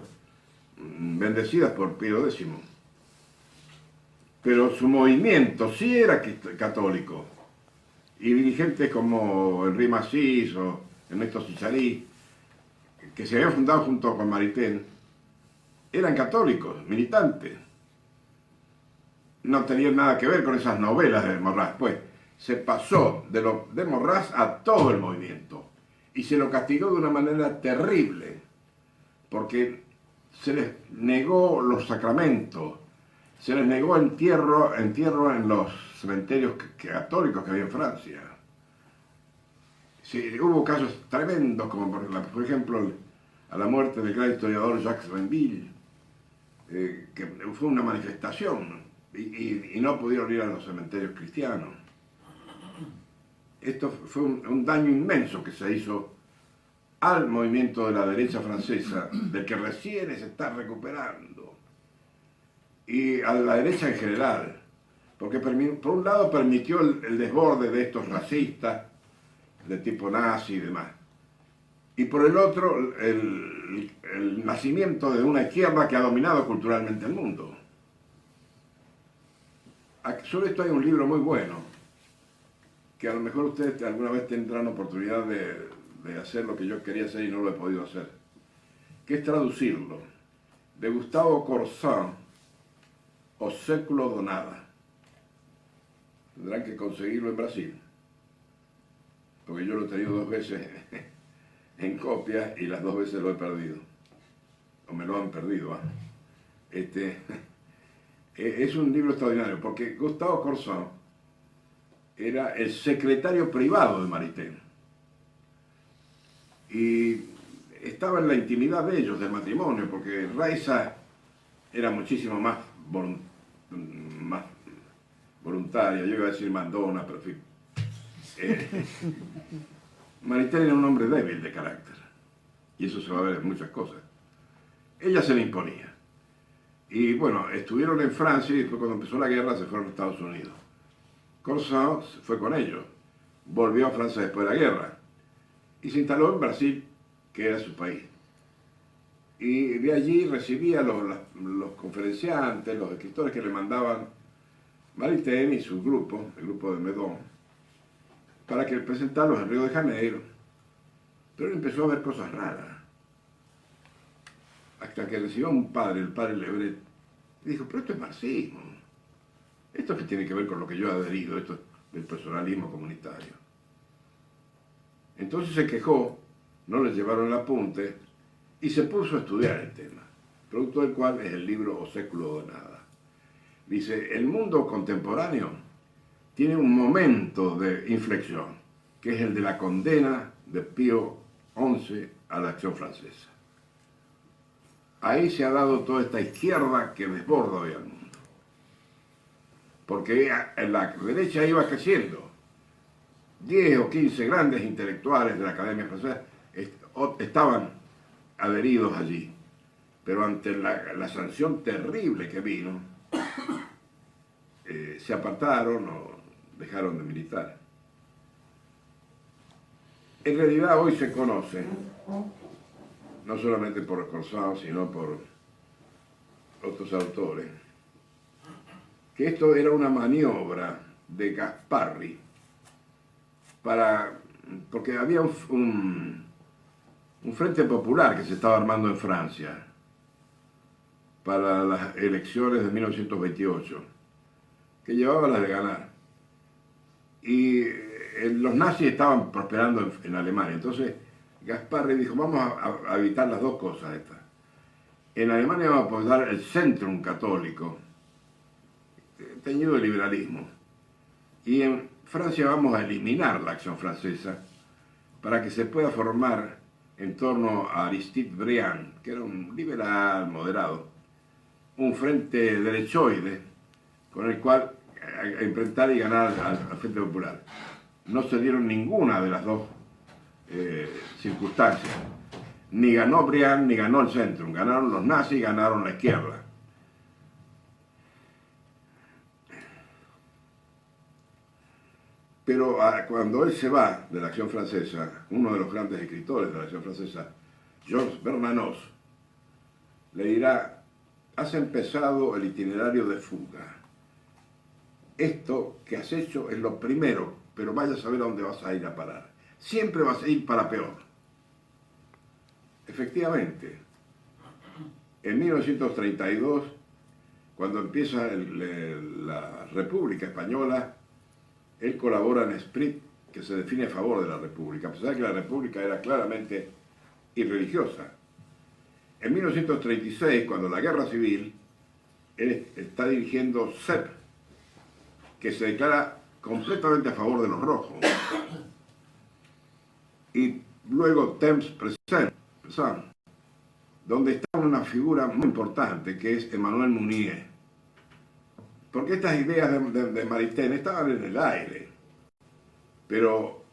Speaker 1: bendecidas por Pío X. Pero su movimiento sí era católico. Y dirigentes como Henri Massis o Ernesto Cicharí, que se habían fundado junto con Maritain, eran católicos, militantes. No tenían nada que ver con esas novelas de Maurras. Pues se pasó de Maurras a todo el movimiento. Y se lo castigó de una manera terrible, porque se les negó los sacramentos, se les negó entierro en los cementerios católicos que había en Francia. Sí, hubo casos tremendos, como por ejemplo a la muerte del gran historiador Jacques Rainville, que fue una manifestación y no pudieron ir a los cementerios cristianos. Esto fue un daño inmenso que se hizo al movimiento de la derecha francesa, del que recién se está recuperando, y a la derecha en general, porque por un lado permitió el desborde de estos racistas, de tipo nazi y demás, y por el otro el nacimiento de una izquierda que ha dominado culturalmente el mundo. Sobre esto hay un libro muy bueno, que a lo mejor ustedes alguna vez tendrán oportunidad de hacer lo que yo quería hacer y no lo he podido hacer, que es traducirlo, de Gustavo Corsán, O século do nada. Tendrán que conseguirlo en Brasil, porque yo lo he tenido 2 veces en copia y las 2 veces lo he perdido, o me lo han perdido. Es un libro extraordinario, porque Gustavo Corsán era el secretario privado de Maritain y estaba en la intimidad de ellos, del matrimonio, porque Raiza era muchísimo más voluntaria, yo iba a decir mandona, pero en fin. Maritain era un hombre débil de carácter, y eso se va a ver en muchas cosas. Ella se le imponía. Y bueno, estuvieron en Francia y después cuando empezó la guerra se fueron a Estados Unidos. Corsán fue con ellos, volvió a Francia después de la guerra y se instaló en Brasil, que era su país. Y de allí recibía los conferenciantes, los escritores que le mandaban Maritain y su grupo, el grupo de Meudon, para que presentarlos en Río de Janeiro. Pero él empezó a ver cosas raras. Hasta que recibió a un padre, el padre Lebret, y dijo, pero esto es marxismo. Esto que tiene que ver con lo que yo he adherido, esto es del personalismo comunitario. Entonces se quejó, no le llevaron el apunte y se puso a estudiar el tema, producto del cual es el libro O século de nada. Dice, el mundo contemporáneo tiene un momento de inflexión, que es el de la condena de Pío XI a la acción francesa. Ahí se ha dado toda esta izquierda que desborda hoy al mundo. Porque en la derecha iba creciendo. 10 o 15 grandes intelectuales de la Academia Francesa estaban adheridos allí. Pero ante la sanción terrible que vino, se apartaron o dejaron de militar. En realidad hoy se conoce, no solamente por Corsán, sino por otros autores, que esto era una maniobra de Gasparri porque había un frente popular que se estaba armando en Francia para las elecciones de 1928, que llevaba las de ganar. Y los nazis estaban prosperando en Alemania, entonces Gasparri dijo, vamos a evitar las dos cosas estas. En Alemania vamos a apoyar el Centrum católico, teñido de liberalismo, y en Francia vamos a eliminar la acción francesa para que se pueda formar en torno a Aristide Briand, que era un liberal moderado, un frente derechoide con el cual enfrentar y ganar al Frente Popular. No se dieron ninguna de las dos circunstancias. Ni ganó Briand ni ganó el Centrum. Ganaron los nazis y ganaron la izquierda. Pero cuando él se va de la acción francesa, uno de los grandes escritores de la acción francesa, Georges Bernanos, le dirá, has empezado el itinerario de fuga. Esto que has hecho es lo primero, pero vaya a saber a dónde vas a ir a parar. Siempre vas a ir para peor. Efectivamente, en 1932, cuando empieza la República Española, él colabora en Esprit, que se define a favor de la República, a pesar de que la República era claramente irreligiosa. En 1936, cuando la Guerra Civil, él está dirigiendo CEP, que se declara completamente a favor de los rojos. Y luego Temps Present, donde está una figura muy importante, que es Emmanuel Mounier. Porque estas ideas de Maritain estaban en el aire, pero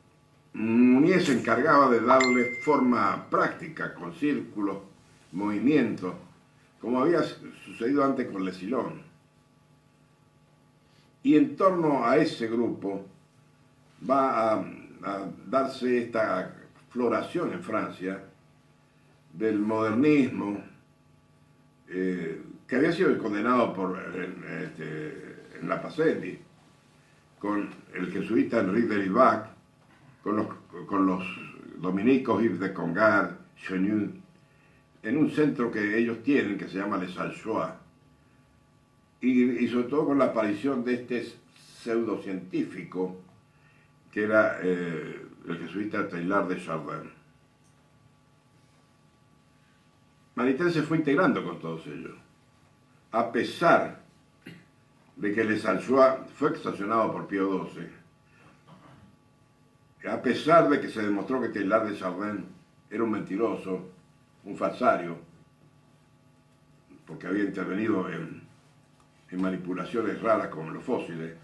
Speaker 1: Mounier se encargaba de darle forma práctica, con círculos, movimientos, como había sucedido antes con Le Sillon. Y en torno a ese grupo va a darse esta floración en Francia del modernismo, que había sido condenado por en la Pacelli, con el jesuita Henri de Libac, con los dominicos Yves de Congar, Chenu, en un centro que ellos tienen que se llama Les Alchois, y sobre todo con la aparición de este pseudocientífico que era el jesuita Teilhard de Chardin. Maritain se fue integrando con todos ellos, a pesar de que Les Alchois fue extorsionado por Pío XII, a pesar de que se demostró que Teilhard de Chardin era un mentiroso, un falsario, porque había intervenido en manipulaciones raras como los fósiles.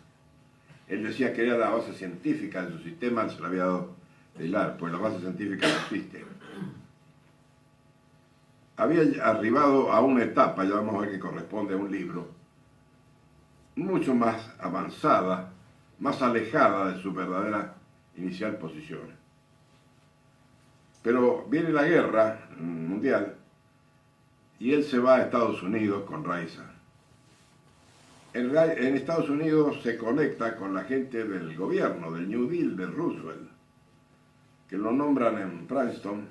Speaker 1: Él decía que era la base científica de su sistema, se la había dado Teilhard, pues la base científica no existe. Había arribado a una etapa, ya vamos a ver que corresponde a un libro, mucho más avanzada, más alejada de su verdadera inicial posición. Pero viene la guerra mundial y él se va a Estados Unidos con Raisa. En Estados Unidos se conecta con la gente del gobierno, del New Deal de Roosevelt, que lo nombran en Princeton,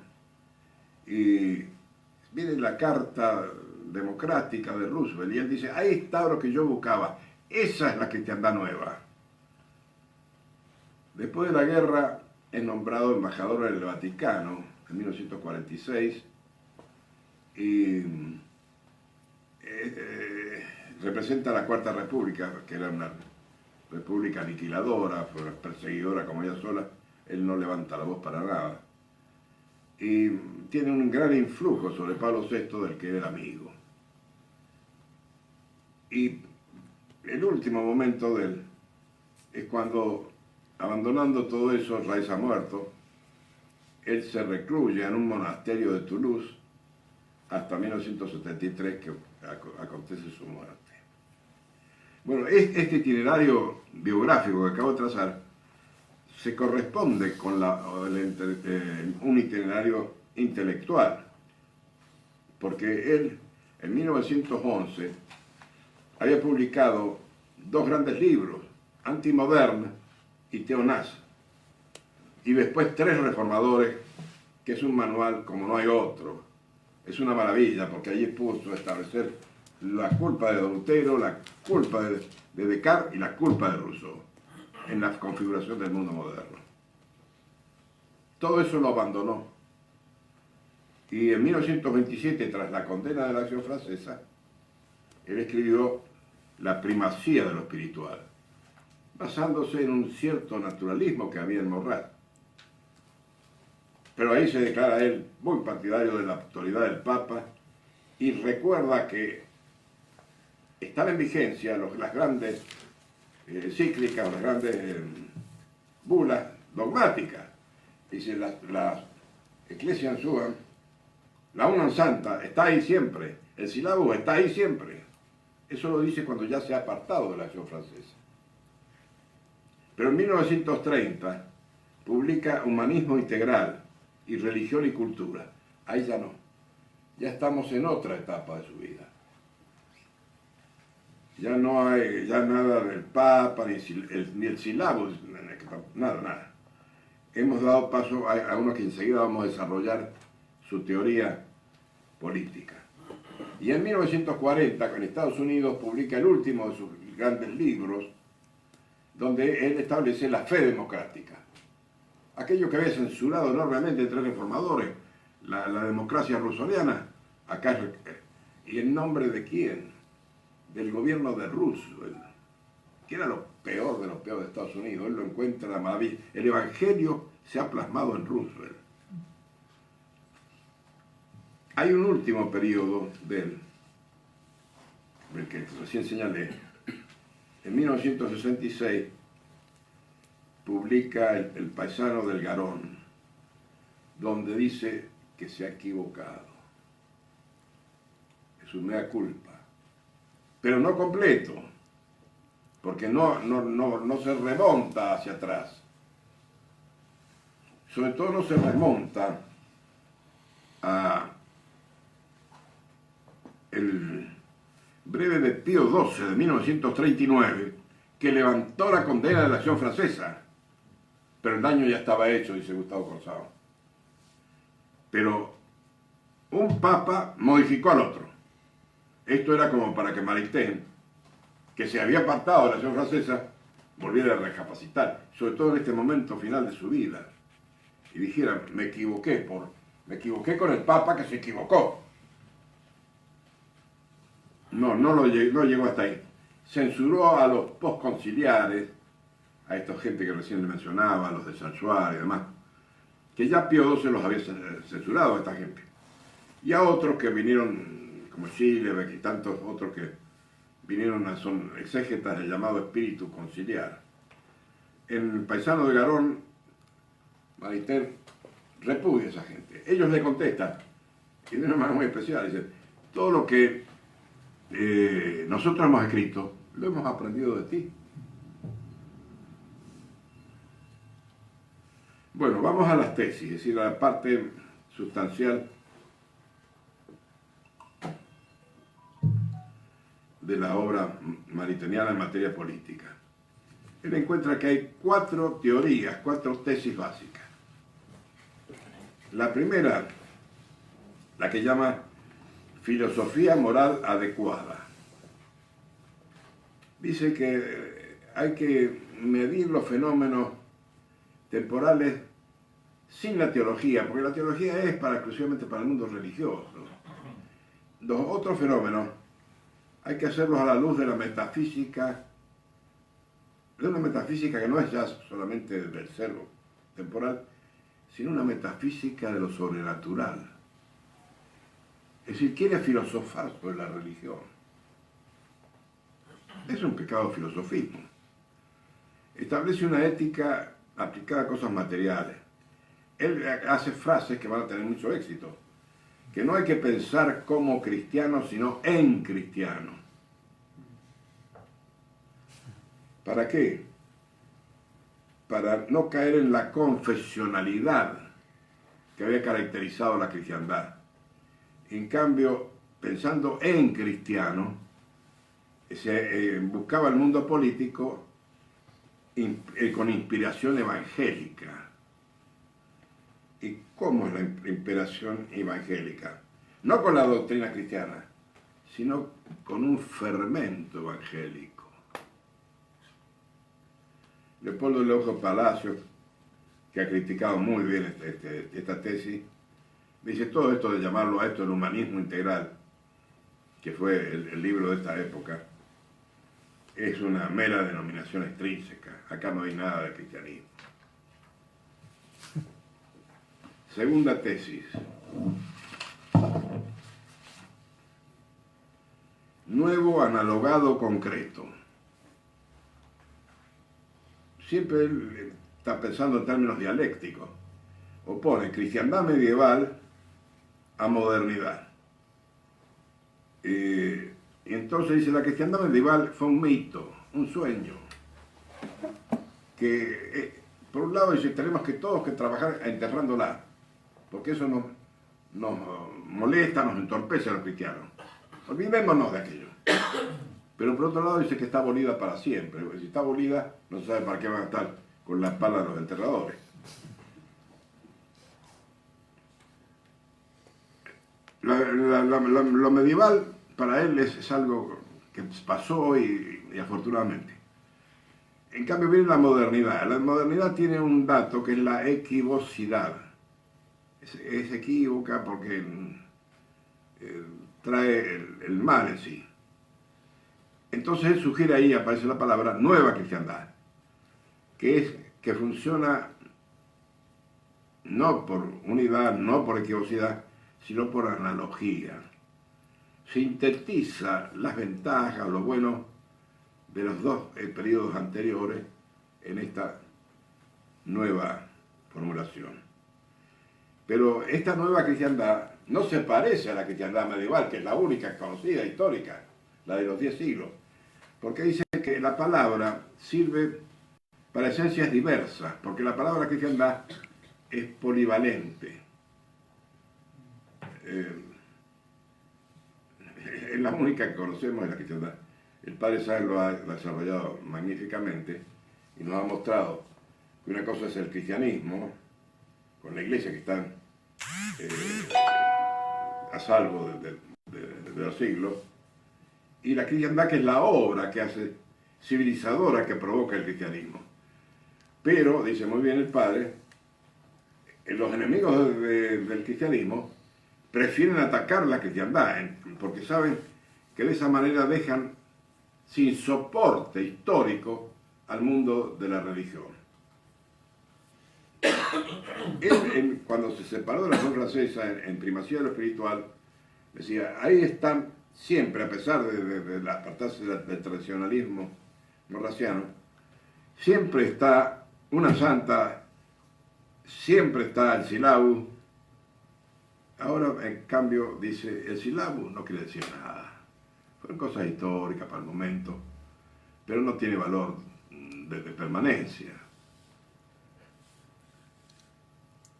Speaker 1: y viene la carta democrática de Roosevelt y él dice: ahí está lo que yo buscaba, esa es la cristiandad nueva. Después de la guerra es nombrado embajador en el Vaticano en 1946 y representa la Cuarta República, que era una república aniquiladora, perseguidora como ella sola. Él no levanta la voz para nada. Y tiene un gran influjo sobre Pablo VI, del que era amigo. Y el último momento de él es cuando, abandonando todo eso, Raisa muerto, él se recluye en un monasterio de Toulouse hasta 1973, que acontece su muerte. Bueno, este itinerario biográfico que acabo de trazar se corresponde con un itinerario intelectual, porque él en 1911 había publicado dos grandes libros, Antimoderne y Théonas, y después Tres Reformadores, que es un manual como no hay otro. Es una maravilla, porque allí puso establecer la culpa de Lutero, la culpa de Descartes y la culpa de Rousseau en la configuración del mundo moderno. Todo eso lo abandonó. Y en 1927, tras la condena de la Acción Francesa, él escribió La primacía de lo espiritual, basándose en un cierto naturalismo que había en Maurras. Pero ahí se declara él muy partidario de la autoridad del Papa y recuerda que están en vigencia las grandes cíclicas, las grandes bulas dogmáticas. Dice, la Iglesia en Sua, la Unam Santa, está ahí siempre, el sílabo está ahí siempre. Eso lo dice cuando ya se ha apartado de la Acción Francesa. Pero en 1930 publica Humanismo Integral y Religión y Cultura. Ahí ya no. Ya estamos en otra etapa de su vida. Ya no hay ya nada del Papa, ni el sílabo, nada. Hemos dado paso a uno que enseguida vamos a desarrollar su teoría política. Y en 1940, en Estados Unidos, publica el último de sus grandes libros, donde él establece la fe democrática. Aquello que había censurado enormemente entre reformadores, la democracia rousseauiana, acá, ¿y en nombre de quién? Del gobierno de Roosevelt, que era lo peor de Estados Unidos. Él lo encuentra la maravilla. El evangelio se ha plasmado en Roosevelt. Hay un último periodo de él, el que recién señalé. En 1966 publica el Paisano del Garón, donde dice que se ha equivocado. Es un mea culpa, pero no completo, porque no se remonta hacia atrás, sobre todo no se remonta a el breve de Pío XII de 1939, que levantó la condena de la acción francesa, pero el daño ya estaba hecho, dice Gustavo Corsao. Pero un papa modificó al otro. Esto era como para que Maritain, que se había apartado de la acción francesa, volviera a recapacitar, sobre todo en este momento final de su vida, y dijera, me equivoqué con el papa que se equivocó. No llegó hasta ahí. Censuró a los postconciliares, a esta gente que recién le mencionaba, a los de Sanchoir y demás, que ya Pío XII los había censurado a esta gente. Y a otros que vinieron, como Schiller y tantos otros que vinieron, son exégetas del llamado espíritu conciliar. En el Paisano de Garón, Maritain repudia a esa gente. Ellos le contestan, y de una manera muy especial, dicen, todo lo que nosotros hemos escrito, lo hemos aprendido de ti. Bueno, vamos a las tesis, es decir, a la parte sustancial de la obra maritainiana en materia política. Él encuentra que hay 4 teorías, 4 tesis básicas. La primera, la que llama filosofía moral adecuada. Dice que hay que medir los fenómenos temporales sin la teología, porque la teología es exclusivamente para el mundo religioso. Los otros fenómenos hay que hacerlos a la luz de la metafísica, de una metafísica que no es ya solamente del ser temporal, sino una metafísica de lo sobrenatural. Es decir, quiere filosofar sobre la religión. Es un pecado filosofismo. Establece una ética aplicada a cosas materiales. Él hace frases que van a tener mucho éxito. Que no hay que pensar como cristiano, sino en cristiano. ¿Para qué? Para no caer en la confesionalidad que había caracterizado la cristiandad. En cambio, pensando en cristiano, se buscaba el mundo político con inspiración evangélica. ¿Y cómo es la inspiración evangélica? No con la doctrina cristiana, sino con un fermento evangélico. Leopoldo Leojo Palacios, que ha criticado muy bien esta tesis, dice todo esto de llamarlo a esto el humanismo integral, que fue el libro de esta época, es una mera denominación extrínseca. Acá no hay nada de cristianismo. Segunda tesis. Nuevo analogado concreto. Siempre él está pensando en términos dialécticos. Opone cristiandad medieval a modernidad. Y entonces dice, la cristiandad medieval fue un mito, un sueño, que por un lado dice, tenemos que todos que trabajar enterrándola, porque eso nos molesta, nos entorpece a los cristianos. Olvidémonos de aquello. Pero por otro lado dice que está abolida para siempre. Si está abolida, no se sabe para qué van a estar con la pala de los enterradores. Lo medieval para él es algo que pasó y afortunadamente. En cambio viene la modernidad. La modernidad tiene un dato que es la equivocidad. Es equívoca porque trae el mal en sí. Entonces él sugiere ahí, aparece la palabra nueva cristiandad, que funciona no por unidad, no por equivocidad, sino por analogía. Sintetiza las ventajas, lo bueno de los dos periodos anteriores en esta nueva formulación. Pero esta nueva cristiandad no se parece a la cristiandad medieval, que es la única conocida, histórica, la de los 10 siglos, porque dice que la palabra sirve para esencias diversas, porque la palabra cristiandad es polivalente. Es la única que conocemos de la cristiandad. El Padre Sáenz lo ha desarrollado magníficamente y nos ha mostrado que una cosa es el cristianismo, con la iglesia que está a salvo de los siglos, y la cristiandad, que es la obra que hace civilizadora que provoca el cristianismo. Pero, dice muy bien el Padre, los enemigos del cristianismo prefieren atacar la cristiandad, porque saben que de esa manera dejan sin soporte histórico al mundo de la religión. Él, cuando se separó de la Revolución Francesa en primacía de lo espiritual, decía, ahí están siempre, a pesar de apartarse del tradicionalismo morraciano, siempre está una santa, siempre está el sílabus. Ahora, en cambio, dice, el sílabus no quiere decir nada. Fueron cosas históricas para el momento, pero no tiene valor de permanencia.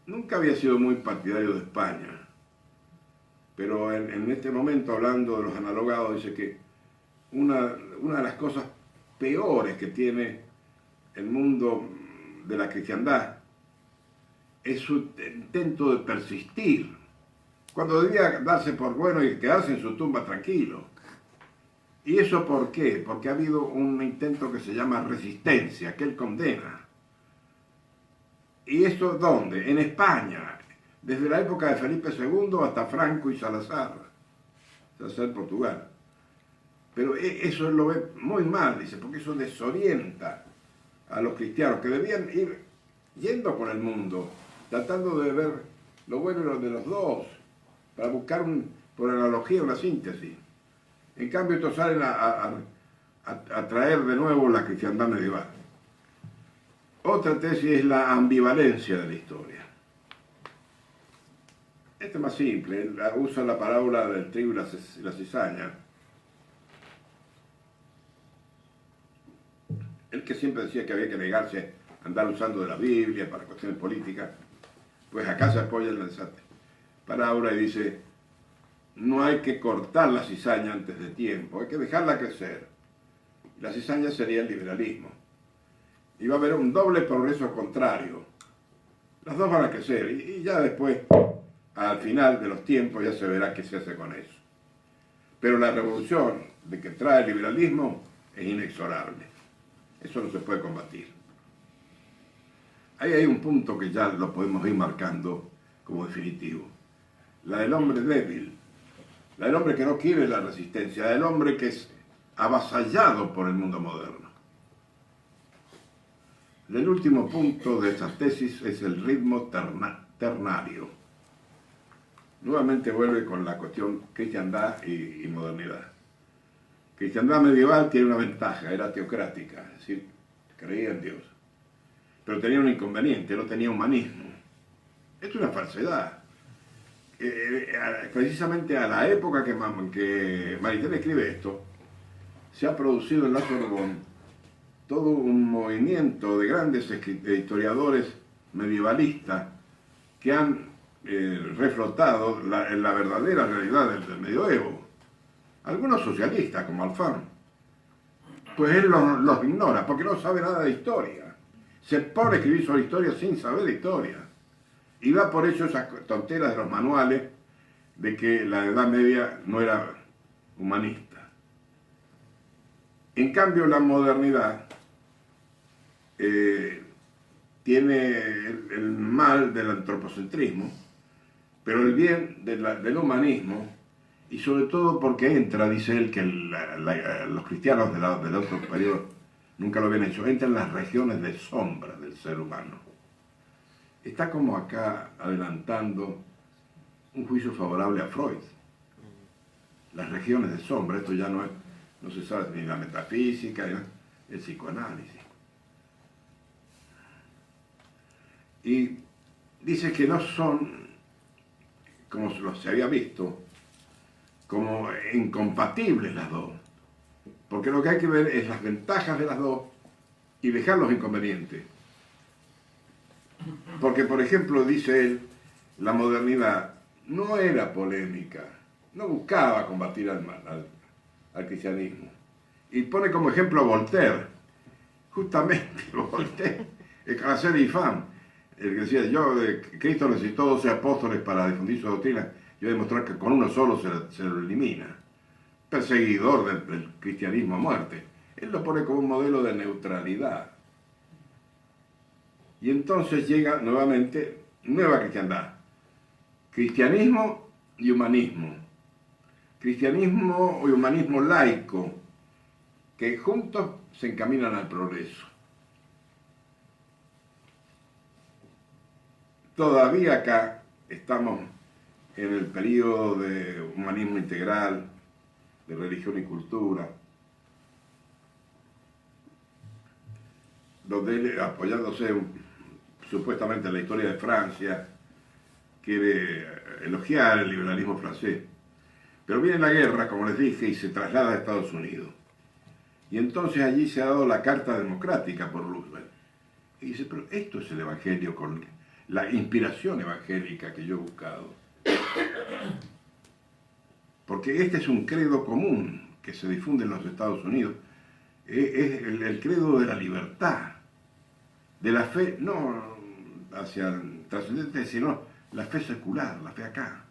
Speaker 1: Nunca había sido muy partidario de España, pero en este momento, hablando de los analogados, dice que una de las cosas peores que tiene el mundo de la cristiandad es su intento de persistir, cuando debía darse por bueno y quedarse en su tumba tranquilo. ¿Y eso por qué? Porque ha habido un intento que se llama resistencia, que él condena. ¿Y esto dónde? En España, desde la época de Felipe II hasta Franco y Salazar Portugal. Pero eso lo ve muy mal, dice, porque eso desorienta a los cristianos, que debían ir yendo por el mundo, tratando de ver lo bueno y lo de los dos, para buscar, por analogía, una síntesis. En cambio, estos salen a traer de nuevo la cristiandad medieval. Otra tesis es la ambivalencia de la historia. Este es más simple, él usa la parábola del trigo y la cizaña. Él, que siempre decía que había que negarse a andar usando de la Biblia para cuestiones políticas, pues acá se apoya en la parábola y dice, no hay que cortar la cizaña antes de tiempo, hay que dejarla crecer. La cizaña sería el liberalismo. Y va a haber un doble progreso contrario. Las dos van a crecer y ya después, al final de los tiempos, ya se verá qué se hace con eso. Pero la revolución de que trae el liberalismo es inexorable. Eso no se puede combatir. Ahí hay un punto que ya lo podemos ir marcando como definitivo. La del hombre débil, la del hombre que no quiere la resistencia, la del hombre que es avasallado por el mundo moderno. El último punto de esta tesis es el ritmo ternario. Nuevamente vuelve con la cuestión cristiandad y modernidad. Cristiandad medieval tiene una ventaja, era teocrática, es decir, creía en Dios. Pero tenía un inconveniente, no tenía humanismo. Esto es una falsedad. Precisamente a la época que Maritain escribe esto, se ha producido en la Sorbonne todo un movimiento de grandes historiadores medievalistas que han reflotado la verdadera realidad del medioevo. Algunos socialistas, como Alfano, pues él los ignora, porque no sabe nada de historia. Se pone a escribir sobre historia sin saber de historia. Y da por hecho esas tonteras de los manuales de que la Edad Media no era humanista. En cambio, la modernidad tiene el mal del antropocentrismo, pero el bien del humanismo, y sobre todo porque entra, dice él, que los cristianos del otro periodo nunca lo habían hecho, entran en las regiones de sombra del ser humano. Está como acá adelantando un juicio favorable a Freud. Las regiones de sombra, esto ya no se sabe ni la metafísica, ni el psicoanálisis. Y dice que no son, como se había visto, como incompatibles las dos. Porque lo que hay que ver es las ventajas de las dos y dejar los inconvenientes. Porque, por ejemplo, dice él, la modernidad no era polémica, no buscaba combatir al cristianismo. Y pone como ejemplo a Voltaire, justamente Voltaire, el Cancer Infam, el que decía, Cristo necesitó 12 apóstoles para difundir su doctrina, yo voy a demostrar que con uno solo se lo elimina. Perseguidor del cristianismo a muerte. Él lo pone como un modelo de neutralidad. Y entonces llega nuevamente nueva cristiandad. Cristianismo y humanismo. Cristianismo y humanismo laico, que juntos se encaminan al progreso. Todavía acá estamos en el periodo de humanismo integral, de religión y cultura, donde él, apoyándose supuestamente en la historia de Francia, quiere elogiar el liberalismo francés. Pero viene la guerra, como les dije, y se traslada a Estados Unidos. Y entonces allí se ha dado la Carta Democrática por Roosevelt. Y dice, pero esto es el Evangelio con la inspiración evangélica que yo he buscado. Porque este es un credo común que se difunde en los Estados Unidos. Es el credo de la libertad, de la fe, no hacia el trascendente, sino la fe secular, la fe acá.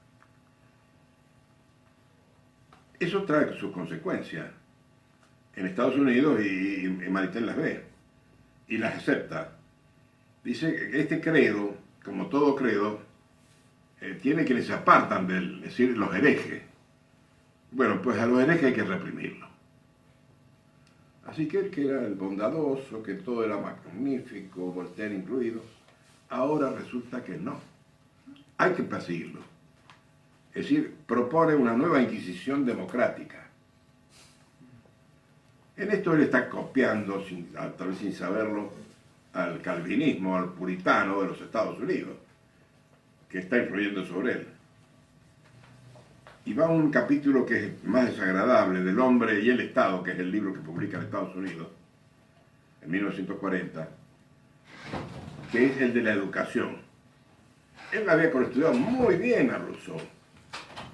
Speaker 1: Eso trae sus consecuencias en Estados Unidos y Maritain las ve y las acepta. Dice que este credo, como todo credo, tiene quienes se apartan de él, es decir, los herejes. Bueno, pues a los herejes hay que reprimirlos. Así que él, que era el bondadoso, que todo era magnífico, Voltaire incluido, ahora resulta que no. Hay que perseguirlo. Es decir, propone una nueva inquisición democrática. En esto él está copiando, tal vez sin saberlo, al calvinismo, al puritano de los Estados Unidos, que está influyendo sobre él. Y va a un capítulo que es más desagradable, del hombre y el Estado, que es el libro que publica en Estados Unidos, en 1940, que es el de la educación. Él había estudiado muy bien a Rousseau,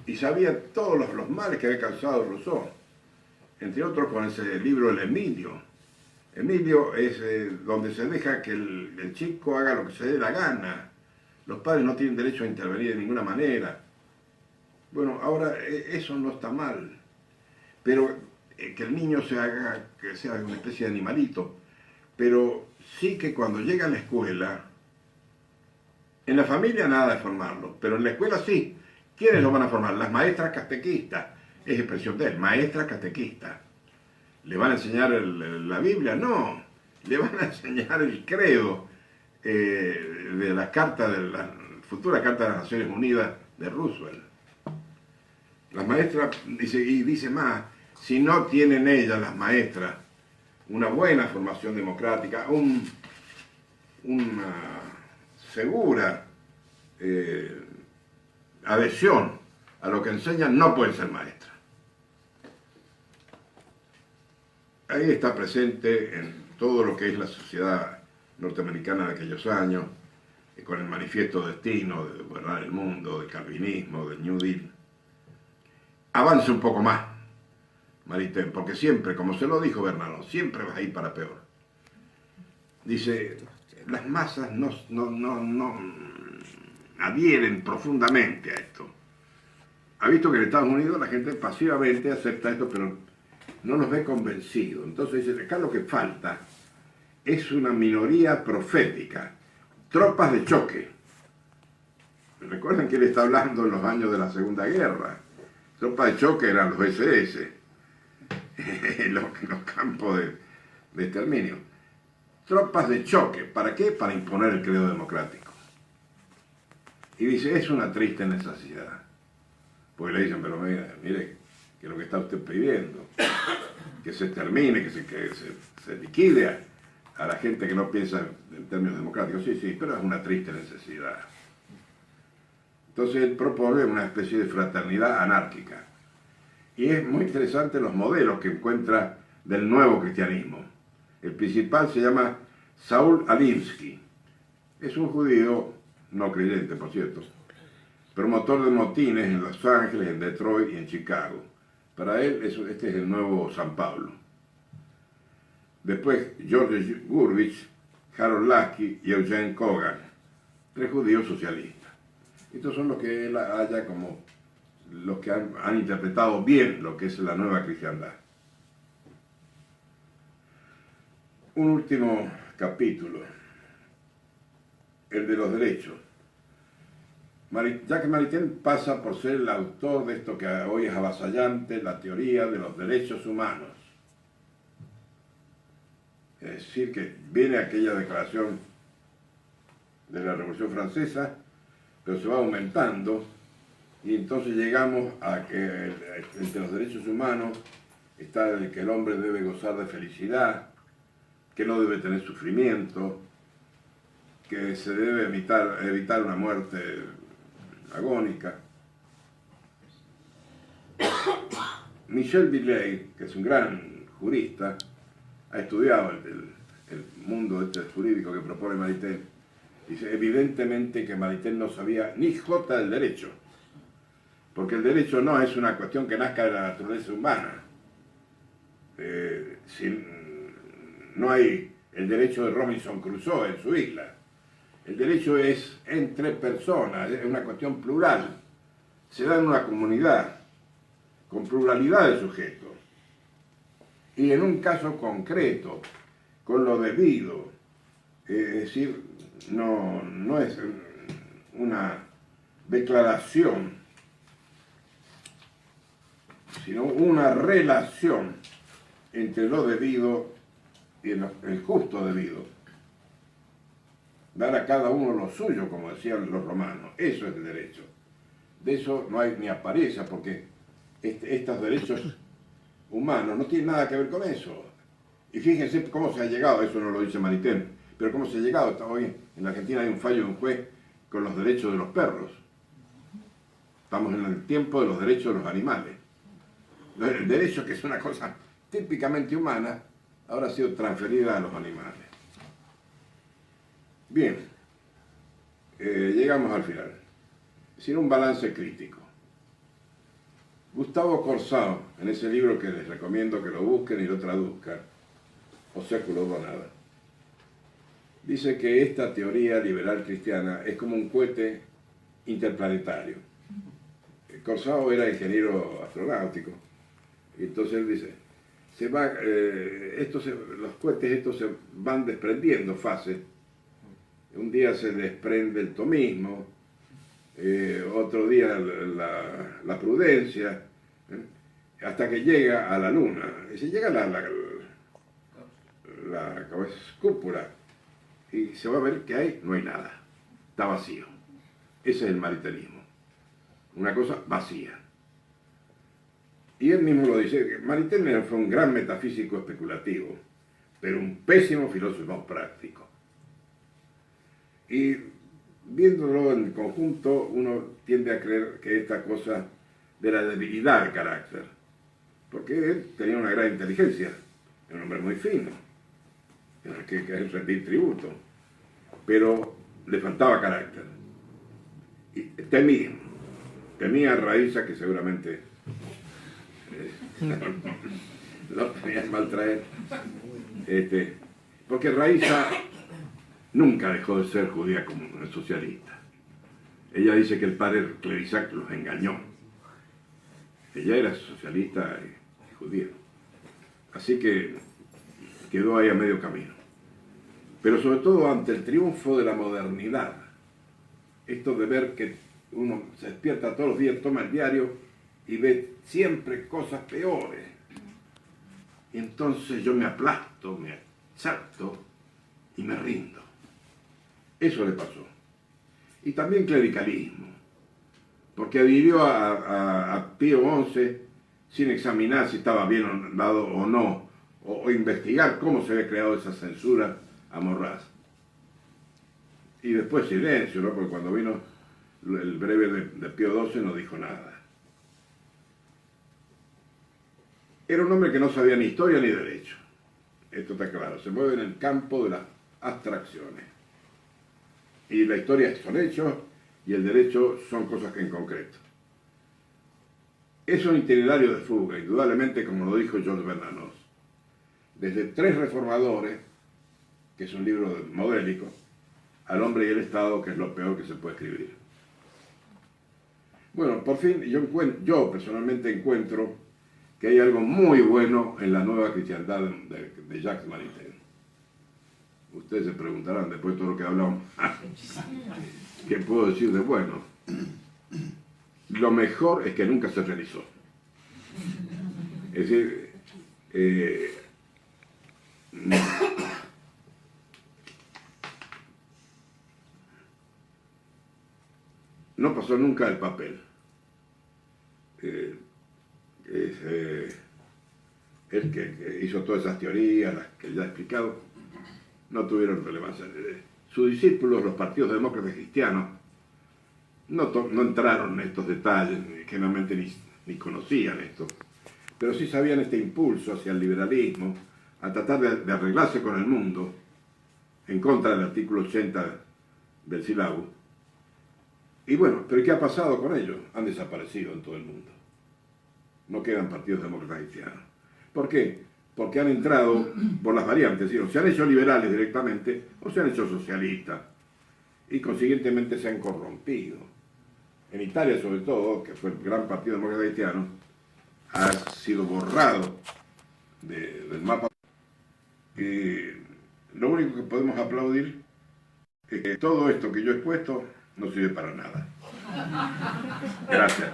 Speaker 1: y sabía todos los males que había causado Rousseau, entre otros con ese libro, el Emilio. Emilio es donde se deja que el chico haga lo que se dé la gana. Los padres no tienen derecho a intervenir de ninguna manera. Bueno, ahora eso no está mal, pero que el niño que sea una especie de animalito, pero sí que cuando llega a la escuela, en la familia nada de formarlo, pero en la escuela sí. ¿Quiénes lo van a formar? Las maestras catequistas, es expresión de él, maestra catequista. ¿Le van a enseñar la Biblia? No, le van a enseñar el credo de la carta, de la futura Carta de las Naciones Unidas de Roosevelt. Las maestras, dice más, si no tienen ellas, las maestras, una buena formación democrática, una segura adhesión a lo que enseñan, no pueden ser maestras. Ahí está presente en todo lo que es la sociedad norteamericana de aquellos años, con el manifiesto Destino, de gobernar el mundo, del calvinismo, del New Deal. Avance un poco más, Maritain, porque siempre, como se lo dijo Bernardo, siempre vas a ir para peor. Dice, las masas no adhieren profundamente a esto. Ha visto que en Estados Unidos la gente pasivamente acepta esto, pero no los ve convencidos. Entonces dice, acá lo que falta es una minoría profética, tropas de choque. Recuerden que él está hablando en los años de la Segunda Guerra. Tropas de choque eran los SS, los campos de exterminio. Tropas de choque, ¿para qué? Para imponer el credo democrático. Y dice, es una triste necesidad. Porque le dicen, pero mire, que lo que está usted pidiendo, que se termine, que se liquide a la gente que no piensa en términos democráticos. Sí, pero es una triste necesidad. Entonces él propone una especie de fraternidad anárquica. Y es muy interesante los modelos que encuentra del nuevo cristianismo. El principal se llama Saul Alinsky, Es un judío, no creyente por cierto, promotor de motines en Los Ángeles, en Detroit y en Chicago. Para él este es el nuevo San Pablo. Después George Gurvitch, Harold Lasky y Eugene Kogan, 3 judíos socialistas. Estos son los que él halla como los que han interpretado bien lo que es la nueva cristiandad. Un último capítulo, el de los derechos. Jacques Maritain pasa por ser el autor de esto que hoy es avasallante, la teoría de los derechos humanos. Es decir, que viene aquella declaración de la Revolución Francesa, pero se va aumentando, y entonces llegamos a que entre los derechos humanos está el que el hombre debe gozar de felicidad, que no debe tener sufrimiento, que se debe evitar una muerte agónica. Michel Villey, que es un gran jurista, ha estudiado el mundo jurídico que propone Maritain. Dice, evidentemente que Maritain no sabía ni jota del derecho, porque el derecho no es una cuestión que nazca de la naturaleza humana. No hay el derecho de Robinson Crusoe en su isla. El derecho es entre personas, es una cuestión plural. Se da en una comunidad con pluralidad de sujetos. Y en un caso concreto, con lo debido, es decir, no es una declaración, sino una relación entre lo debido y el justo debido. Dar a cada uno lo suyo, como decían los romanos. Eso es el derecho. De eso no hay ni apariencia, porque estos derechos humanos no tienen nada que ver con eso. Y fíjense cómo se ha llegado, eso no lo dice Maritain, pero cómo se ha llegado. Hoy en la Argentina hay un fallo de un juez con los derechos de los perros. Estamos en el tiempo de los derechos de los animales. El derecho, que es una cosa típicamente humana, ahora ha sido transferida a los animales. Bien, llegamos al final. Sin un balance crítico. Gustavo Corsao, en ese libro que les recomiendo que lo busquen y lo traduzcan, Obséculo Donada, dice que esta teoría liberal cristiana es como un cohete interplanetario. Corsao era ingeniero astronáutico, y entonces él dice, los cohetes estos se van desprendiendo fases. Un día se desprende el tomismo, otro día la prudencia, hasta que llega a la luna. Y se llega a la cúpula y se va a ver que no hay nada, está vacío. Ese es el maritanismo, una cosa vacía. Y él mismo lo dice, Maritain fue un gran metafísico especulativo, pero un pésimo filósofo práctico. Y viéndolo en conjunto, uno tiende a creer que esta cosa de la debilidad de carácter, porque él tenía una gran inteligencia, era un hombre muy fino, que rendir tributo, pero le faltaba carácter. Y temía a Raïssa, que seguramente lo tenía mal traer, porque Raïssa nunca dejó de ser judía como socialista. Ella dice que el padre Clerisac los engañó. Ella era socialista y judía. Así que quedó ahí a medio camino. Pero sobre todo ante el triunfo de la modernidad, esto de ver que uno se despierta todos los días, toma el diario y ve siempre cosas peores. Y entonces yo me aplasto, me exalto y me rindo. Eso le pasó. Y también clericalismo, porque adhirió a Pío XI sin examinar si estaba bien dado o no, o investigar cómo se había creado esa censura a Morraz. Y después silencio, ¿no? Porque cuando vino el breve de Pío XII no dijo nada. Era un hombre que no sabía ni historia ni derecho. Esto está claro, se mueve en el campo de las abstracciones. Y la historia son hechos y el derecho son cosas que en concreto. Es un itinerario de fuga, indudablemente, como lo dijo George Bernanos. Desde Tres reformadores, que es un libro modélico, al hombre y el Estado, que es lo peor que se puede escribir. Bueno, por fin yo personalmente encuentro que hay algo muy bueno en la nueva cristiandad de Jacques Maritain. Ustedes se preguntarán, después de todo lo que hablamos, ¿qué puedo decir de bueno? Lo mejor es que nunca se realizó. Es decir, no pasó nunca el papel. El que hizo todas esas teorías, las que ya he explicado, no tuvieron relevancia. Sus discípulos, los partidos demócratas cristianos, no entraron en estos detalles, generalmente ni conocían esto, pero sí sabían este impulso hacia el liberalismo, a tratar de arreglarse con el mundo, en contra del artículo 80 del SILABU. Y bueno, ¿pero qué ha pasado con ellos? Han desaparecido en todo el mundo. No quedan partidos demócratas cristianos. ¿Por qué? Porque han entrado por las variantes, es decir, o se han hecho liberales directamente o se han hecho socialistas y consiguientemente se han corrompido. En Italia, sobre todo, que fue el gran partido demócrata cristiano, ha sido borrado del mapa. Lo único que podemos aplaudir es que todo esto que yo he expuesto no sirve para nada. Gracias.